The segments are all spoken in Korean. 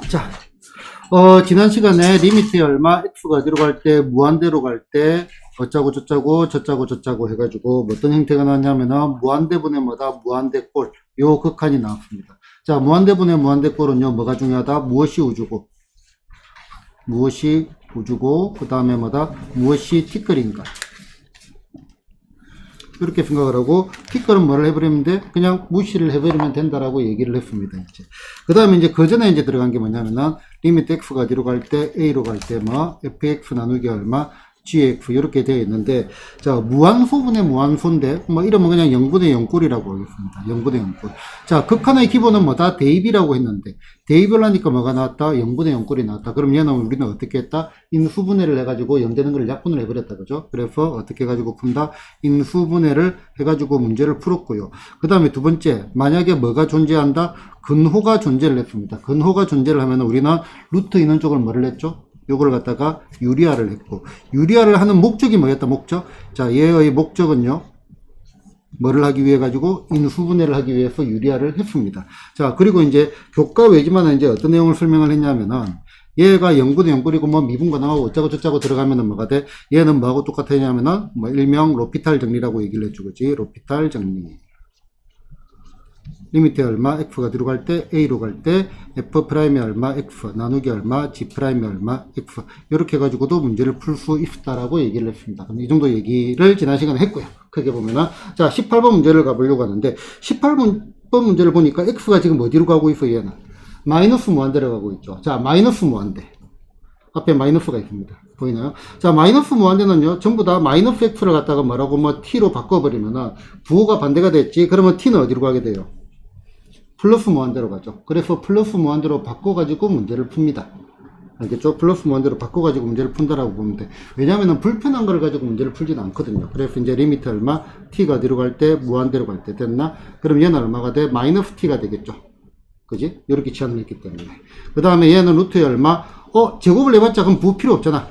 자, 지난 시간에 리미트에 얼마, x가 어디로 갈 때, 무한대로 갈 때, 어쩌고 저쩌고 저쩌고 저쩌고 해가지고 뭐 어떤 형태가 나왔냐면은 무한대분의 뭐다, 무한대꼴, 요 극한이 나왔습니다. 자, 무한대분의 무한대꼴은요, 뭐가 중요하다? 무엇이 우주고, 무엇이 우주고, 그 다음에 뭐다? 무엇이 티끌인가. 이렇게 생각을 하고, 티끌은 뭐를 해버리면 돼? 그냥 무시를 해버리면 된다라고 얘기를 했습니다. 이제. 그 다음에 이제 그 전에 이제 들어간 게 뭐냐면은, 리미트 x가 어디로 갈 때, a로 갈 때 뭐, fx 나누기 얼마, gx 이렇게 되어 있는데, 자, 무한소분의 무한소인데, 뭐 이러면 그냥 0분의 0꼴이라고 하겠습니다. 0분의 0꼴. 자, 극한의 기본은 뭐다? 대입이라고 했는데, 대입을 하니까 뭐가 나왔다? 0분의 0꼴이 나왔다. 그럼 얘는 우리는 어떻게 했다? 인수분해를 해가지고 0 되는 걸 약분을 해버렸다. 그죠? 그래서 어떻게 해가지고 푼다? 인수분해를 해가지고 문제를 풀었고요. 그 다음에 두 번째, 만약에 뭐가 존재한다? 근호가 존재를 했습니다. 근호가 존재를 하면 우리는 루트 있는 쪽을 뭐를 했죠? 요걸 갖다가 유리화를 했고, 유리화를 하는 목적이 뭐였다? 목적? 자, 얘의 목적은요, 뭐를 하기 위해 가지고 인수분해를 하기 위해서 유리화를 했습니다. 자, 그리고 이제 교과 외지만 이제 어떤 내용을 설명을 했냐면은, 얘가 0분의 0꼴이고 뭐 미분과 나하고 어쩌고 저쩌고 들어가면은 뭐가 돼? 얘는 뭐하고 똑같으냐면은 뭐 일명 로피탈 정리라고 얘기를 해주겠지. 로피탈 정리. 리미트 얼마, f가 뒤로 갈 때, a로 갈 때, f 프라임이 얼마, x, 나누기 얼마, g 프라임이 얼마, x. 이렇게 해가지고도 문제를 풀 수 있다라고 얘기를 했습니다. 이 정도 얘기를 지난 시간에 했고요. 크게 보면은. 자, 18번 문제를 가보려고 하는데, 18번 문제를 보니까 x가 지금 어디로 가고 있어, 얘는? 마이너스 무한대로 가고 있죠. 자, 마이너스 무한대. 앞에 마이너스가 있습니다. 보이나요? 자, 마이너스 무한대는요, 전부 다 마이너스 x를 갖다가 뭐라고 뭐 t로 바꿔버리면은, 부호가 반대가 됐지. 그러면 t는 어디로 가게 돼요? 플러스 무한대로 가죠. 그래서 플러스 무한대로 바꿔가지고 문제를 풉니다. 알겠죠? 플러스 무한대로 바꿔가지고 문제를 푼다라고 보면 돼. 왜냐면은 불편한 걸 가지고 문제를 풀지는 않거든요. 그래서 이제 리미트 얼마, t가 어디로 갈 때, 무한대로 갈 때 됐나? 그럼 얘는 얼마가 돼? 마이너스 t가 되겠죠. 그지? 이렇게 치환을 했기 때문에. 그 다음에 얘는 루트에 얼마? 제곱을 해봤자 그럼 부호 필요 없잖아.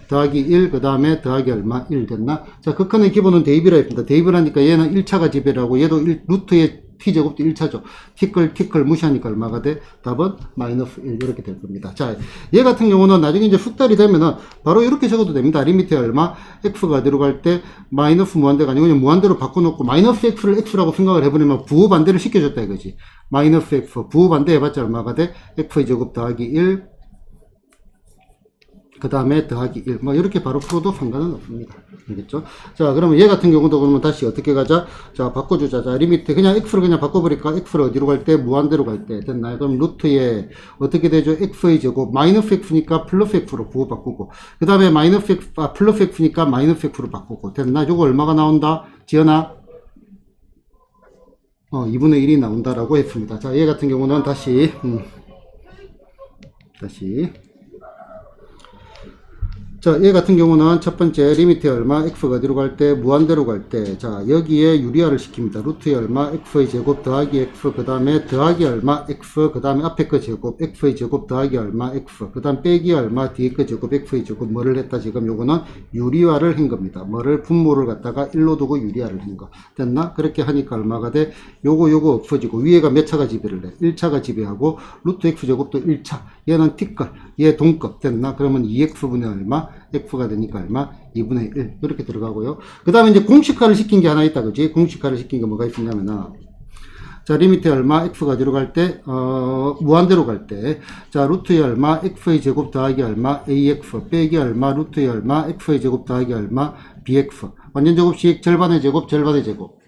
더하기 1, 그 다음에 더하기 얼마? 1 됐나? 자, 극한의 기본은 대입이라 했습니다. 대입을 하니까 얘는 1차가 지배라고, 얘도 루트의 t제곱도 1차죠. 티끌 무시하니까 얼마가 돼? 답은 마이너스 1 이렇게 될 겁니다. 자, 얘 같은 경우는 나중에 이제 숙달이 되면은 바로 이렇게 적어도 됩니다. 리미트에 얼마? x가 어디로 갈 때 마이너스 무한대가 아니고 그냥 무한대로 바꿔놓고 마이너스 x를 x라고 생각을 해버리면 부호 반대를 시켜줬다 이거지. 마이너스 x 부호 반대 해봤자 얼마가 돼? x의 제곱 더하기 1 그 다음에 더하기 1. 뭐, 이렇게 바로 풀어도 상관은 없습니다. 알겠죠? 자, 그러면 얘 같은 경우도 그러면 다시 어떻게 가자? 자, 바꿔주자. 자, 리미트. 그냥 x를 그냥 바꿔버릴까? x를 어디로 갈 때? 무한대로 갈 때. 됐나요? 그럼 루트에 어떻게 되죠? x의 제곱. 마이너스 x니까 플러스 x로 부호 바꾸고. 그 다음에 마이너스 x, 플러스 x니까 마이너스 x로 바꾸고. 됐나? 요거 얼마가 나온다? 지연아? 2분의 1이 나온다라고 했습니다. 자, 얘 같은 경우는 다시. 자, 얘 같은 경우는 첫 번째 리미트에 얼마, x가 어디로 갈 때, 무한대로 갈 때, 자, 여기에 유리화를 시킵니다. 루트에 얼마, x의 제곱 더하기 x, 그 다음에 더하기 얼마, x, 그 다음에 앞에 거 제곱, x의 제곱 더하기 얼마, x, 그 다음 빼기 얼마, 뒤에 거 제곱, x의 제곱, 뭐를 했다, 지금 요거는 유리화를 한 겁니다. 뭐를, 분모를 갖다가 1로 두고 유리화를 한 거. 됐나? 그렇게 하니까 얼마가 돼? 요거 없어지고, 위에가 몇 차가 지배를 해? 1차가 지배하고, 루트 x 제곱도 1차. 얘는 t걸, 얘 동급. 됐나? 그러면 2x분의 얼마? f가 되니까 얼마? 2분의 1 이렇게 들어가고요. 그 다음에 이제 공식화를 시킨 게 하나 있다 그지? 공식화를 시킨 게 뭐가 있었냐면은, 자, 리미트 얼마, x가 어디로 갈 때, 무한대로 갈 때, 자, 루트에 얼마, x의 제곱 더하기 얼마, ax, 빼기 얼마, 루트에 얼마, x의 제곱 더하기 얼마, bx. 완전 제곱식 절반의 제곱, 절반의 제곱.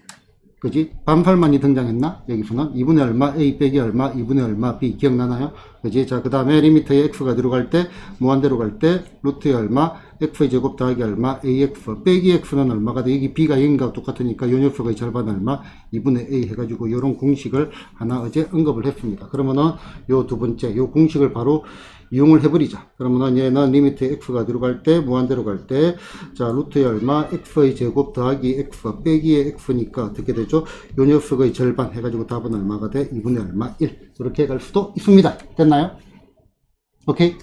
그지? 반팔만이 등장했나? 여기서는 2분의 얼마, a 빼기 얼마, 2분의 얼마, b. 기억나나요? 그지? 자, 그 다음에 리미트에 x가 들어갈 때, 무한대로 갈 때, 루트에 얼마, x의 제곱 더하기 얼마, ax 빼기 x는 얼마가 돼? 여기 b가 0인가 똑같으니까 요 녀석의 절반 얼마, 2분의 a 해가지고 요런 공식을 하나 어제 언급을 했습니다. 그러면은 요 두 번째, 요 공식을 바로 이용을 해버리자. 그러면은 얘는 리미트 x가 들어갈 때, 무한대로 갈 때, 자, 루트에 얼마, x의 제곱 더하기 x 빼기의 x니까 어떻게 되죠? 요 녀석의 절반 해가지고 답은 얼마가 돼? 2분의 얼마? 1. 이렇게 갈 수도 있습니다. 됐나요? 오케이?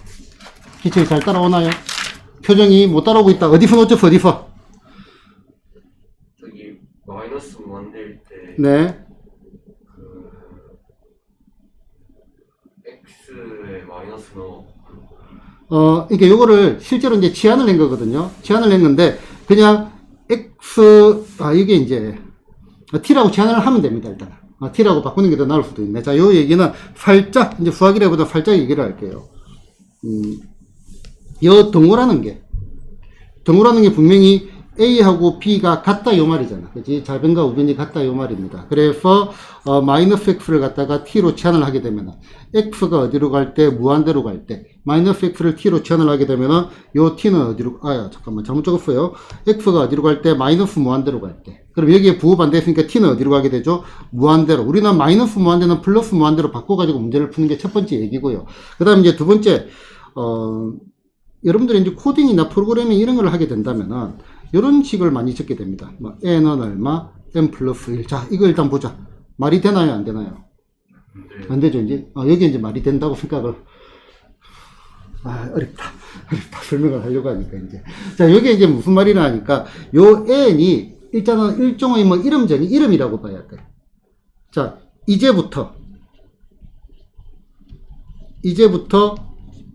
기초에 잘 따라오나요? 표정이 못 따라오고 있다. 어디서 어쩌어 어디서? 저기 마이너스 무한대일 때 네. x의 마이너스 넣어. 그러니까 요거를 실제로 이제 치환을 낸 거거든요. 치환을 낸 건데, 그냥 x, 이게 이제, t라고 치환을 하면 됩니다, 일단. t라고 바꾸는 게 더 나을 수도 있네. 자, 요 얘기는 살짝, 이제 수학이라보다 살짝 얘기를 할게요. 요 등호라는 게 분명히 A하고 B가 같다 요 말이잖아. 그치? 좌변과 우변이 같다 요 말입니다. 그래서 마이너스 X를 갖다가 T로 치환을 하게 되면 X가 어디로 갈 때? 무한대로 갈 때 마이너스 X를 T로 치환을 하게 되면 요 T는 어디로 잠깐만 잘못 적었어요. X가 어디로 갈 때? 마이너스 무한대로 갈 때. 그럼 여기에 부호 반대했으니까 T는 어디로 가게 되죠? 무한대로. 우리는 마이너스 무한대는 플러스 무한대로 바꿔가지고 문제를 푸는 게 첫 번째 얘기고요. 그 다음에 이제 두 번째 여러분들이 이제 코딩이나 프로그래밍 이런 걸 하게 된다면은 이런 식을 많이 적게 됩니다. n은 얼마, n 플러스 1. 자, 이거 일단 보자. 말이 되나요, 안 되나요? 네. 안 되죠, 이제. 여기 이제 말이 된다고 생각을. 어렵다. 설명을 하려고 하니까, 이제. 자, 여기 이제 무슨 말이나 하니까, 요 n이 일단은 일종의 이름이라고 봐야 돼. 자, 이제부터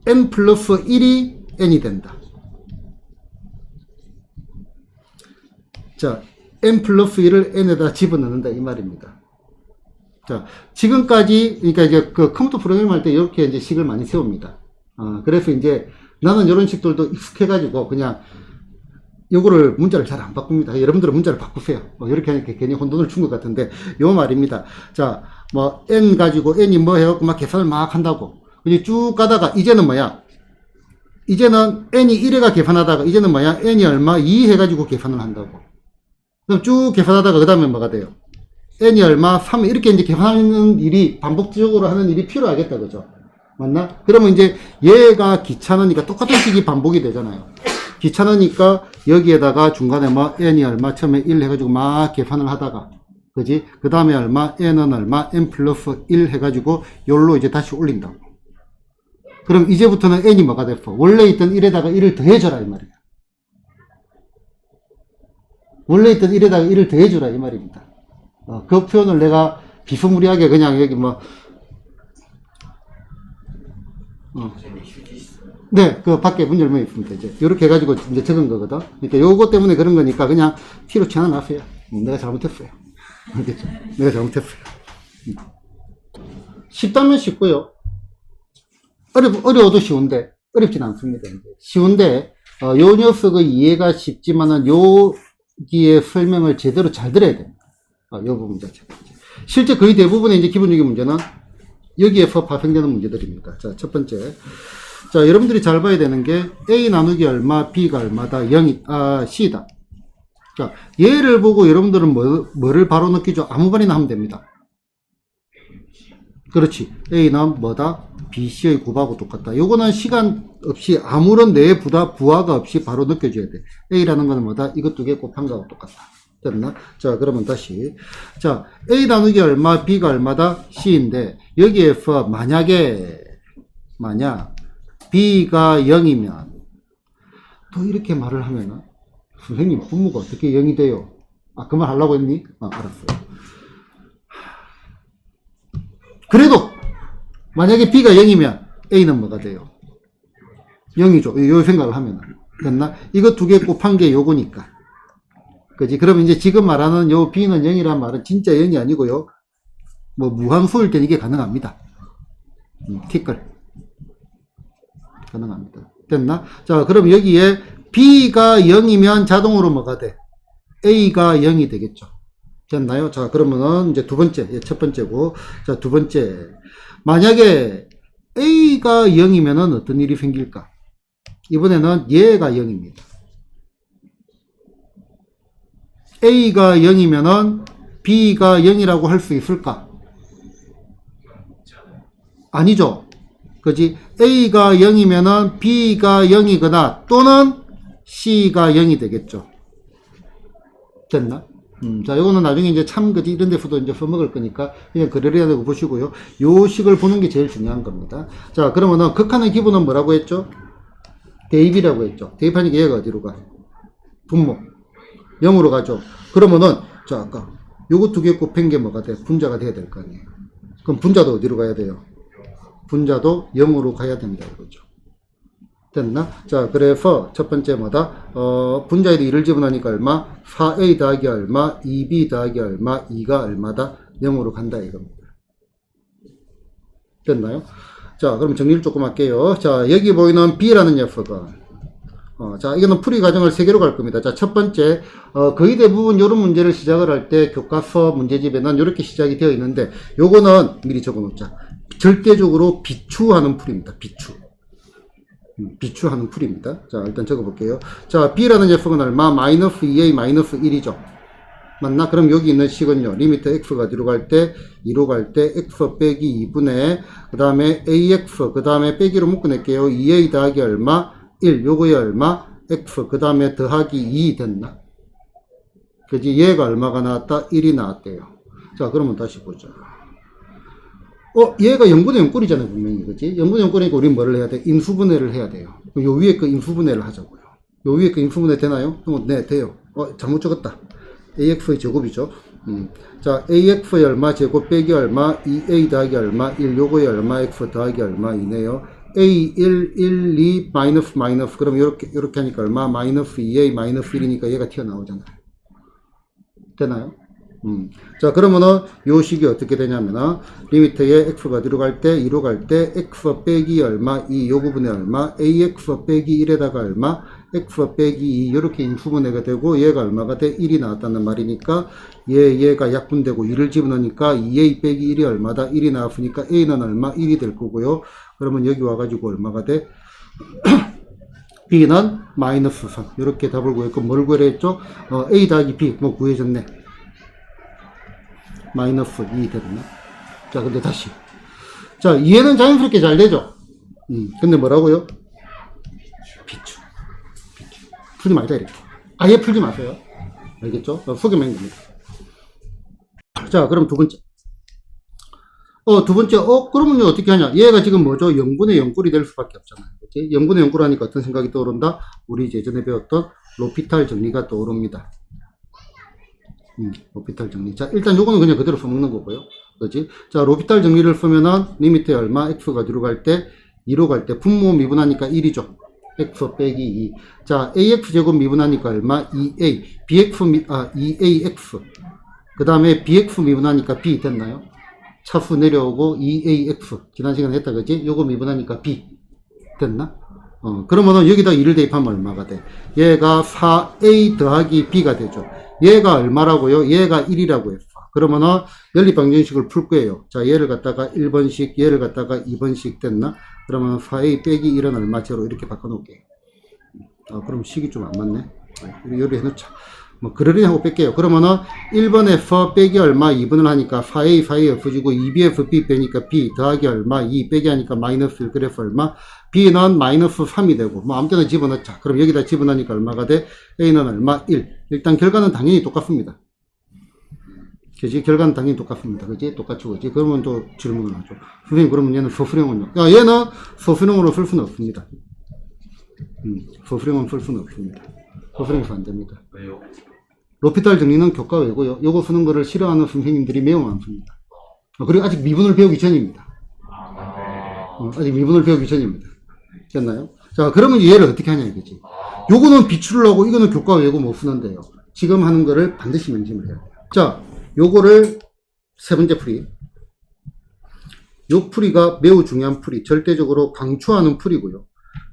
n 플러스 1이 n이 된다. 자, n 플러스 1을 n에다 집어넣는다 이 말입니다. 자, 지금까지 그러니까 이제 그 컴퓨터 프로그램 할 때 이렇게 이제 식을 많이 세웁니다. 그래서 이제 나는 이런 식들도 익숙해가지고 그냥 요거를 문자를 잘 안 바꿉니다. 여러분들은 문자를 바꾸세요. 이렇게 하니까 괜히 혼돈을 준 것 같은데 요 말입니다. 자, n 가지고 n이 뭐 해갖고 막 계산을 막 한다고. 이제 쭉 가다가 이제는 뭐야? 이제는 n이 1회가 계산하다가 이제는 뭐야? n이 얼마? 2 해가지고 계산을 한다고. 그럼 쭉 계산하다가 그 다음에 뭐가 돼요? n이 얼마? 3 이렇게 이제 계산하는 일이 반복적으로 하는 일이 필요하겠다, 그죠? 맞나? 그러면 이제 얘가 귀찮으니까 똑같은 식이 반복이 되잖아요. 귀찮으니까 여기에다가 중간에 n이 얼마? 처음에 1 해가지고 막 계산을 하다가 그지? 그 다음에 얼마? n은 얼마? n 플러스 1 해가지고 요로 이제 다시 올린다고. 그럼 이제부터는 n이 뭐가 됐어? 원래 있던 1에다가 1을 더해줘라 이 말이야. 원래 있던 1에다가 1을 더해주라 이 말입니다. 그 표현을 내가 비스무리하게 그냥 여기 선생님 휴지 있어요. 네, 그 밖에 문 열면 있습니다. 이제 이렇게 해가지고 이제 적은 거거든. 그러니까 요거 때문에 그런 거니까 그냥 T로 치환해놨어요. 내가 잘못했어요. 알겠죠? 내가 잘못했어요. 쉽다면 쉽고요. 어려워도 쉬운데 어렵진 않습니다. 이제. 쉬운데 요 녀석의 이해가 쉽지만은 여기에 설명을 제대로 잘 들어야 됩니다. 요 부분 자체. 실제 거의 대부분의 이제 기본적인 문제는 여기에서 파생되는 문제들입니다. 자, 첫 번째. 자, 여러분들이 잘 봐야 되는 게 A 나누기 얼마, B가 얼마다, 0이, C다. 자, 얘를 보고 여러분들은 뭐를 바로 느끼죠? 아무 말이나 하면 됩니다. 그렇지. A는 뭐다? BC의 곱하고 똑같다. 요거는 시간 없이 아무런 내 부하가 없이 바로 느껴져야 돼. A라는 거는 뭐다? 이것 두 개 곱한 거하고 똑같다. 됐나? 자, 그러면 다시. 자, A 나누기 얼마, B가 얼마다? C인데, 여기에서 만약 B가 0이면, 또 이렇게 말을 하면은, 선생님, 분모가 어떻게 0이 돼요? 그 말 하려고 했니? 알았어요. 그래도, 만약에 B가 0이면, A는 뭐가 돼요? 0이죠. 요 생각을 하면은. 됐나? 이거 두 개 곱한 게 요거니까. 그지? 그럼 이제 지금 말하는 요 B는 0이란 말은 진짜 0이 아니고요. 무한수일 땐 이게 가능합니다. 티끌. 가능합니다. 됐나? 자, 그럼 여기에 B가 0이면 자동으로 뭐가 돼? A가 0이 되겠죠. 됐나요? 자, 그러면은 이제 두 번째, 첫 번째고. 자, 두 번째. 만약에 A가 0이면은 어떤 일이 생길까? 이번에는 얘가 0입니다. A가 0이면은 B가 0이라고 할 수 있을까? 아니죠. 그지? A가 0이면은 B가 0이거나 또는 C가 0이 되겠죠. 됐나? 자, 이거는 나중에 이제 그지? 이런 데서도 이제 써먹을 거니까 그냥 그래야 되고 보시고요. 요 식을 보는 게 제일 중요한 겁니다. 자, 그러면은 극한의 기본은 뭐라고 했죠? 대입이라고 했죠. 대입하니까 얘가 어디로 가? 분모. 0으로 가죠. 그러면은, 자, 아까, 요거 두 개 곱한 게 뭐가 돼? 분자가 돼야 될 거 아니에요. 그럼 분자도 어디로 가야 돼요? 분자도 0으로 가야 된다 이거죠. 됐나? 자, 그래서 첫 번째 뭐다? 분자에도 2를 집어넣으니까 얼마? 4a 더하기 얼마? 2b 더하기 얼마? 2가 얼마다? 0으로 간다 이겁니다. 됐나요? 자, 그럼 정리를 조금 할게요. 자, 여기 보이는 b라는 녀석은 자, 이거는 풀이 과정을 3개로 갈 겁니다. 자, 첫 번째, 거의 대부분 이런 문제를 시작을 할 때 교과서 문제집에는 이렇게 시작이 되어 있는데, 요거는 미리 적어 놓자. 절대적으로 비추하는 풀입니다. 비추하는 풀입니다. 자, 일단 적어 볼게요. 자, b라는 녀석은 얼마? 마이너스 2a 마이너스 1이죠. 맞나? 그럼 여기 있는 식은요, 리미트 x가 뒤로 갈 때, 2로 갈 때, x 빼기 2분의, 그 다음에 ax, 그 다음에 빼기로 묶어낼게요. 2a 더하기 얼마? 1, 요거에 얼마? x, 그 다음에 더하기 2 됐나? 그지? 얘가 얼마가 나왔다? 1이 나왔대요. 자, 그러면 다시 보자. 얘가 0분의 0꼴이잖아요, 분명히. 그지? 0분의 0꼴이니까 우리는 뭐를 해야 돼? 인수분해를 해야 돼요. 요 위에 거 인수분해를 하자고요. 요 위에 거 인수분해 되나요? 네, 돼요. 잘못 적었다. ax의 제곱이죠. 자, ax의 얼마 제곱 빼기 얼마? 2a 더하기 얼마? 1, 요거에 얼마? x 더하기 얼마? 이네요. a 1, 1, 2, 마이너스, 그럼 요렇게 하니까 얼마? 마이너스 2a, 마이너스 1이니까 얘가 튀어나오잖아요. 되나요? 자, 그러면은 요 식이 어떻게 되냐면은 리미트에 x가 뒤로 갈 때, 2로 갈 때, x 빼기 얼마? 2, 요 부분에 얼마? ax 빼기 1에다가 얼마? x 빼기 2, 요렇게 인수분해가 되고, 얘가 얼마가 돼? 1이 나왔다는 말이니까, 얘가 약분되고 2를 집어넣으니까 2a 빼기 1이 얼마다? 1이 나왔으니까 a는 얼마? 1이 될 거고요. 그러면 여기 와가지고 얼마가 돼? b는 마이너스 3. 이렇게 답을 구했고, 뭘 구했죠? a 더하기 b, 뭐 구해졌네. 마이너스 2 됐나? 자, 근데 다시. 자, 이해는 자연스럽게 잘 되죠? 근데 뭐라고요? 비추. 풀지 말자, 이렇게. 아예 풀지 마세요. 알겠죠? 속여만 됩니다. 자, 그럼 두 번째. 두 번째, 그러면요, 어떻게 하냐? 얘가 지금 뭐죠? 0분의 0꼴이 될 수밖에 없잖아요. 그치? 0분의 0꼴 하니까 어떤 생각이 떠오른다? 우리 예전에 배웠던 로피탈 정리가 떠오릅니다. 로피탈 정리. 자, 일단 요거는 그냥 그대로 써먹는 거고요. 그지? 자, 로피탈 정리를 쓰면은, 리미트에 얼마? x가 뒤로 갈 때, 2로 갈 때, 분모 미분하니까 1이죠. x 빼기 2. 자, ax 제곱 미분하니까 얼마? 2a. bx 2ax. 그 다음에 bx 미분하니까 b 됐나요? 차수 내려오고 2ax. 지난 시간에 했다, 그지? 요거 미분하니까 b. 됐나? 그러면은 여기다 2를 대입하면 얼마가 돼? 얘가 4a 더하기 b가 되죠. 얘가 얼마라고요? 얘가 1이라고 했어. 그러면은 연립방정식을 풀 거예요. 자, 얘를 갖다가 1번씩, 얘를 갖다가 2번씩 됐나? 그러면 4a 빼기 1은 얼마? 제로 이렇게 바꿔놓을게요. 그럼 식이 좀 안 맞네. 여기 해놓자. 뭐 그러려니 하고 뺄게요. 그러면은 1번에서 빼기 얼마? 2분을 하니까 4a 없어지고 2b에서 b 빼니까 b 더하기 얼마? 2 빼기 하니까 마이너스 1 그래서 얼마? b는 마이너스 3이 되고 뭐 아무 때나 집어넣자. 그럼 여기다 집어넣으니까 얼마가 돼? a는 얼마? 1. 일단 결과는 당연히 똑같습니다. 그지? 결과는 당연히 똑같습니다. 그지? 똑같죠. 그지? 그러면 또 질문을 하죠. 선생님, 그러면 얘는 소수령은요? 야, 얘는 소수령으로 쓸 수는 없습니다. 소수령은 쓸 수는 없습니다. 소수령에서 안 됩니다. 왜요? 로피탈 정리는 교과 외고요. 요거 쓰는 거를 싫어하는 선생님들이 매우 많습니다. 그리고 아직 미분을 배우기 전입니다. 아직 미분을 배우기 전입니다. 됐나요? 자, 그러면 얘를 어떻게 하냐 이거지. 요거는 비추를 하고 이거는 교과 외고 못 쓰는데요. 지금 하는 거를 반드시 명심을 해야 돼요. 자, 요거를 세 번째 풀이. 요 풀이가 매우 중요한 풀이. 절대적으로 강추하는 풀이고요.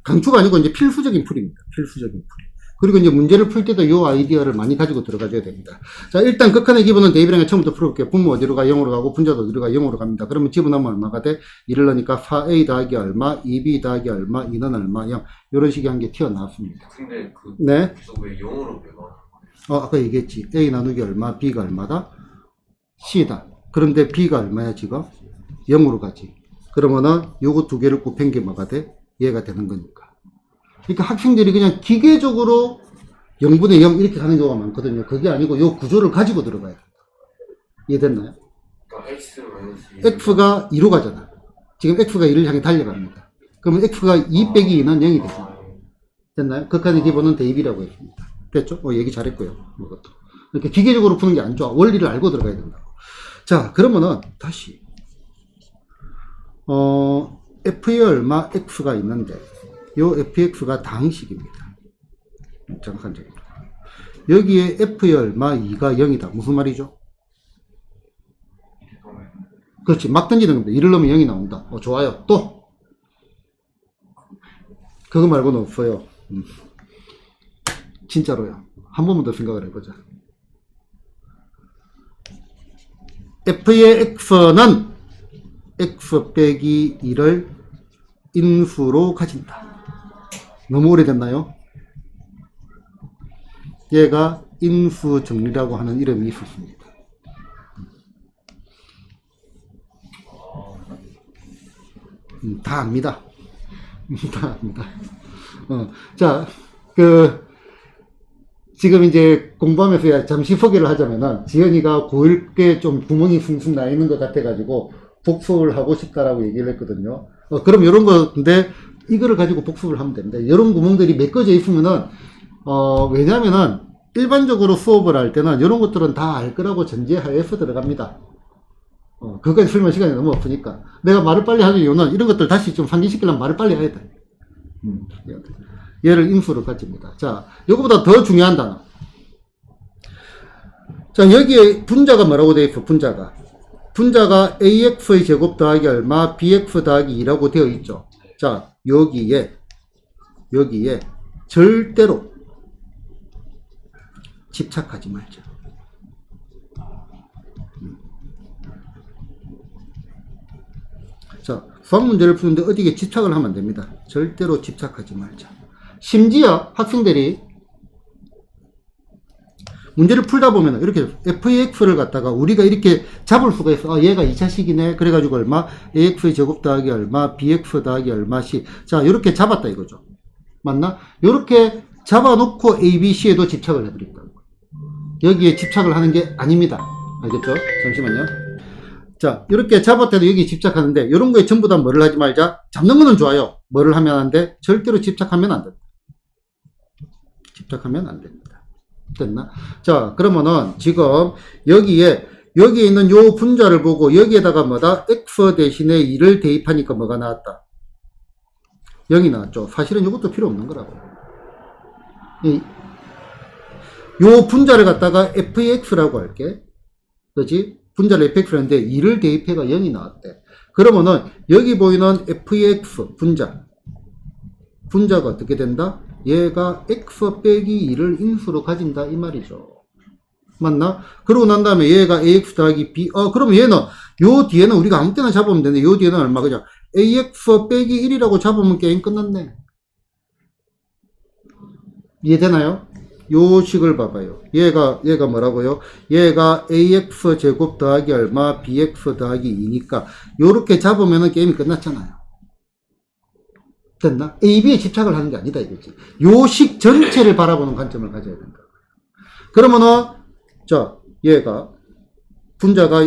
강추가 아니고 이제 필수적인 풀입니다. 필수적인 풀이. 그리고 이제 문제를 풀 때도 요 아이디어를 많이 가지고 들어가줘야 됩니다. 자, 일단 극한의 기본은 대입이랑 처음부터 풀어볼게요. 분모 어디로 가? 0으로 가고 분자도 어디로 가? 0으로 갑니다. 그러면 집어넣으면 얼마가 돼? 1을 넣으니까 4a 더하기 얼마? 2b 더하기 얼마? 2는 얼마? 0. 이런 식의 한 게 튀어나왔습니다. 근데 네. 계속 왜 0으로 배워? 아까 얘기했지. a 나누기 얼마? b가 얼마다? c다. 그런데 b가 얼마야 지금? 0으로 가지. 그러면은 요거 두 개를 곱한 게 뭐가 돼? 얘가 되는 거니까. 그러니까 학생들이 그냥 기계적으로 0분의 0 이렇게 가는 경우가 많거든요. 그게 아니고 요 구조를 가지고 들어가야 된다. 이해됐나요? 그러니까 x x가 2로 가잖아. 지금 x가 2를 향해 달려갑니다. 그러면 x가 2 빼기 2는 0이 되잖아. 됐나요? 극한의 기본은 대입이라고 했습니다. 됐죠? 얘기 잘했고요. 이것도. 이렇게 기계적으로 푸는 게 안 좋아. 원리를 알고 들어가야 된다고. 자, 그러면은 다시 f의 얼마 x가 있는데 요 fx가 다항식입니다. 정확한 적입니다. 여기에 f의 얼마 2가 0이다. 무슨 말이죠? 그렇지. 막 던지는 겁니다. 2를 넣으면 0이 나온다. 좋아요. 또 그거 말고는 없어요. 진짜로요. 한 번만 더 생각을 해보자. f의 x는 x 빼기 2를 인수로 가진다. 너무 오래됐나요? 얘가 인수 정리라고 하는 이름이 있었습니다. 다 압니다. 다 압니다. 자, 지금 이제 공부하면서 잠시 소개를 하자면은, 지연이가 고1 때 좀 구멍이 숭숭 나 있는 것 같아가지고, 복습을 하고 싶다라고 얘기를 했거든요. 그럼 이런 건데, 이거를 가지고 복습을 하면 됩니다. 이런 구멍들이 메꿔져 있으면은, 왜냐면은, 일반적으로 수업을 할 때는 이런 것들은 다 알 거라고 전제하에서 들어갑니다. 그거까지 설명 시간이 너무 없으니까. 내가 말을 빨리 하는 이유는 이런 것들 다시 좀 상기시키려면 말을 빨리 해야 돼. 얘를 인수로 가집니다. 자, 요거보다 더 중요한 단어. 자, 여기에 분자가 뭐라고 되어 있어? 분자가 ax의 제곱 더하기 얼마, bx 더하기 2라고 되어 있죠. 자, 여기에 절대로 집착하지 말자. 자, 수학 문제를 푸는데 어디에 집착을 하면 안 됩니다. 절대로 집착하지 말자. 심지어 학생들이 문제를 풀다 보면 이렇게 fx를 갖다가 우리가 이렇게 잡을 수가 있어. 얘가 2차식이네. 그래가지고 얼마? ax의 제곱 더하기 얼마? bx 더하기 얼마씩. 자, 이렇게 잡았다 이거죠. 맞나? 이렇게 잡아놓고 a, b, c에도 집착을 해버린다고. 여기에 집착을 하는 게 아닙니다. 알겠죠? 잠시만요. 자, 이렇게 잡았대도 여기 집착하는데, 이런 거에 전부 다 뭐를 하지 말자? 잡는 거는 좋아요. 뭐를 하면 안 돼? 절대로 집착하면 안 된다. 집착하면 안 됩니다. 됐나? 자, 그러면은 지금 여기에 있는 요 분자를 보고 여기에다가 뭐다? x 대신에 2를 대입하니까 뭐가 나왔다? 0이 나왔죠. 사실은 이것도 필요 없는 거라고. 요 분자를 갖다가 fx라고 할게. 그렇지? 분자를 fx로 했는데 2를 대입해가 0이 나왔대. 그러면은 여기 보이는 fx 분자가 어떻게 된다? 얘가 x 빼기 2를 인수로 가진다 이 말이죠. 맞나? 그러고 난 다음에 얘가 ax 더하기 b, 그럼 얘는 요 뒤에는 우리가 아무 때나 잡으면 되는데 요 뒤에는 얼마? 그죠? ax 빼기 1이라고 잡으면 게임 끝났네. 이해되나요? 요 식을 봐봐요. 얘가 뭐라고요? 얘가 ax 제곱 더하기 얼마, bx 더하기 2니까 요렇게 잡으면은 게임이 끝났잖아요. 됐나? a, b에 집착을 하는 게 아니다 이거지. 요 식 전체를 바라보는 관점을 가져야 된다. 그러면은 자, 얘가 분자가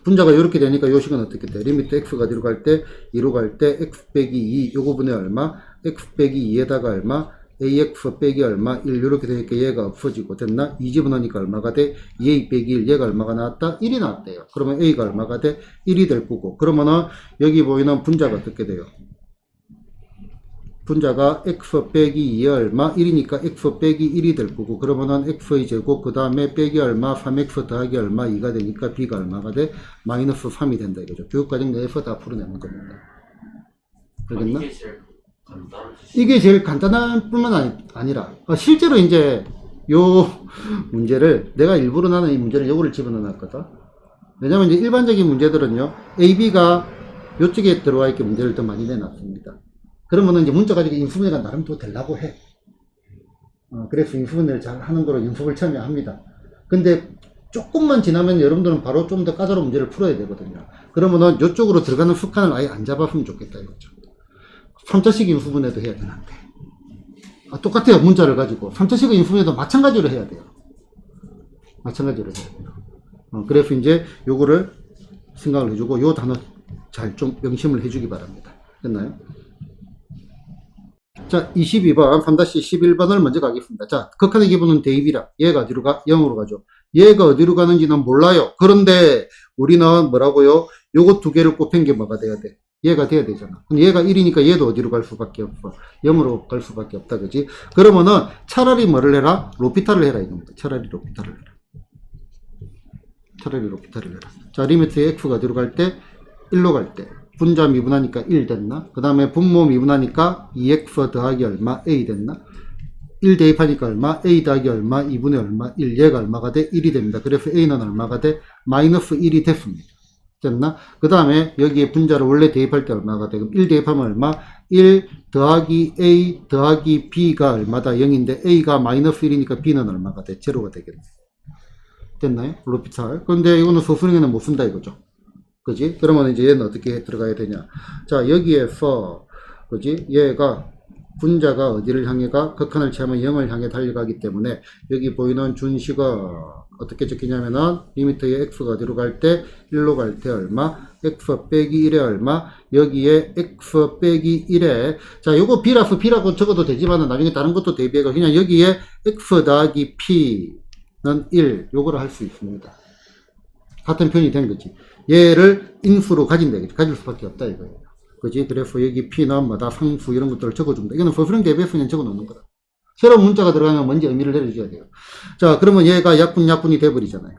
분자가 이렇게 되니까 요 식은 어떻게 돼? 리미트 x가 어디로 갈 때? 2로 갈 때 x 빼기 2 요거 분의 얼마? x 빼기 2에다가 얼마? ax 빼기 얼마? 1 이렇게 되니까 얘가 없어지고 됐나? 2 집어넣으니까 얼마가 돼? 2a 빼기 1 얘가 얼마가 나왔다? 1이 나왔대요. 그러면 a가 얼마가 돼? 1이 될 거고 그러면은 여기 보이는 분자가 어떻게 돼요? 분자가 x 빼기 2의 얼마? 1이니까 x 빼기 1이 될 거고 그러면은 x의 제곱 그 다음에 빼기 얼마? 3x 더하기 얼마? 2가 되니까 b가 얼마가 돼? 마이너스 3이 된다 이거죠. 교육과정 내에서 다 풀어내는 겁니다. 알겠나? 이게 제일 간단한 뿐만 아니라 실제로 이제 요 문제를 내가 일부러 나는 이 문제를 요거를 집어넣어 놨거든. 왜냐면 이제 일반적인 문제들은요 A, B가 요쪽에 들어와 있게 문제를 더 많이 내놨습니다. 그러면은 이제 문자 가지고 인수분해가 나름 또 되려고 해. 그래서 인수분해를 잘 하는 거로 연습을 참여합니다. 근데 조금만 지나면 여러분들은 바로 좀 더 까다로운 문제를 풀어야 되거든요. 그러면은 요쪽으로 들어가는 습관을 아예 안 잡았으면 좋겠다 이거죠. 3차식 인수분해도 해야 되는데. 똑같아요. 문자를 가지고. 3차식 인수분해도 마찬가지로 해야 돼요. 마찬가지로 해야 돼요. 그래서 이제 요거를 생각을 해주고 요 단어 잘 좀 명심을 해주기 바랍니다. 됐나요? 자, 22번, 3-11번을 먼저 가겠습니다. 자, 극한의 기본은 대입이라. 얘가 어디로 가? 0으로 가죠. 얘가 어디로 가는지는 몰라요. 그런데 우리는 뭐라고요? 요거 두 개를 곱한 게 뭐가 돼야 돼? 얘가 돼야 되잖아. 근데 얘가 1이니까 얘도 어디로 갈 수밖에 없어. 0으로 갈 수밖에 없다. 그지? 그러면은 차라리 뭐를 해라? 로피탈을 해라. 이겁니다. 차라리 로피탈을 해라. 차라리 로피탈을 해라. 자, 리미트에 x가 어디로 갈 때? 1로 갈 때. 분자 미분하니까 1 됐나? 그 다음에 분모 미분하니까 2x 더하기 얼마? a 됐나? 1 대입하니까 얼마? a 더하기 얼마? 2분의 얼마? 1. 얘가 얼마가 돼? 1이 됩니다. 그래서 a는 얼마가 돼? 마이너스 1이 됐습니다. 됐나? 그 다음에 여기에 분자를 원래 대입할 때 얼마가 돼? 그럼 1 대입하면 얼마? 1 더하기 a 더하기 b가 얼마다? 0인데 a가 마이너스 1이니까 b는 얼마가 돼? 제로가 되겠네. 됐나요? 로피탈. 그런데 이거는 소수능에는 못 쓴다 이거죠. 그지? 그러면 이제 얘는 어떻게 들어가야 되냐? 자, 여기에서, 그지? 얘가, 분자가 어디를 향해 가? 극한을 취하면 0을 향해 달려가기 때문에, 여기 보이는 준식은 어떻게 적히냐면은, 리미트에 x가 어디로 갈 때, 1로 갈 때 얼마? x 빼기 1에 얼마? 여기에 x 빼기 1에, 자, 요거 b라서 b라고 적어도 되지만은 나중에 다른 것도 대비해가 그냥 여기에 x 더하기 p는 1, 요거를 할 수 있습니다. 같은 편이 된 거지. 얘를 인수로 가진다. 가질 수밖에 없다 이거예요. 그지? 그래서 여기 P는 뭐다 상수 이런 것들을 적어준다. 이거는 서술형 대비해서 그냥 적어 놓는 거다. 새로운 문자가 들어가면 먼저 의미를 내려줘야 돼요. 자, 그러면 얘가 약분이 돼버리잖아요.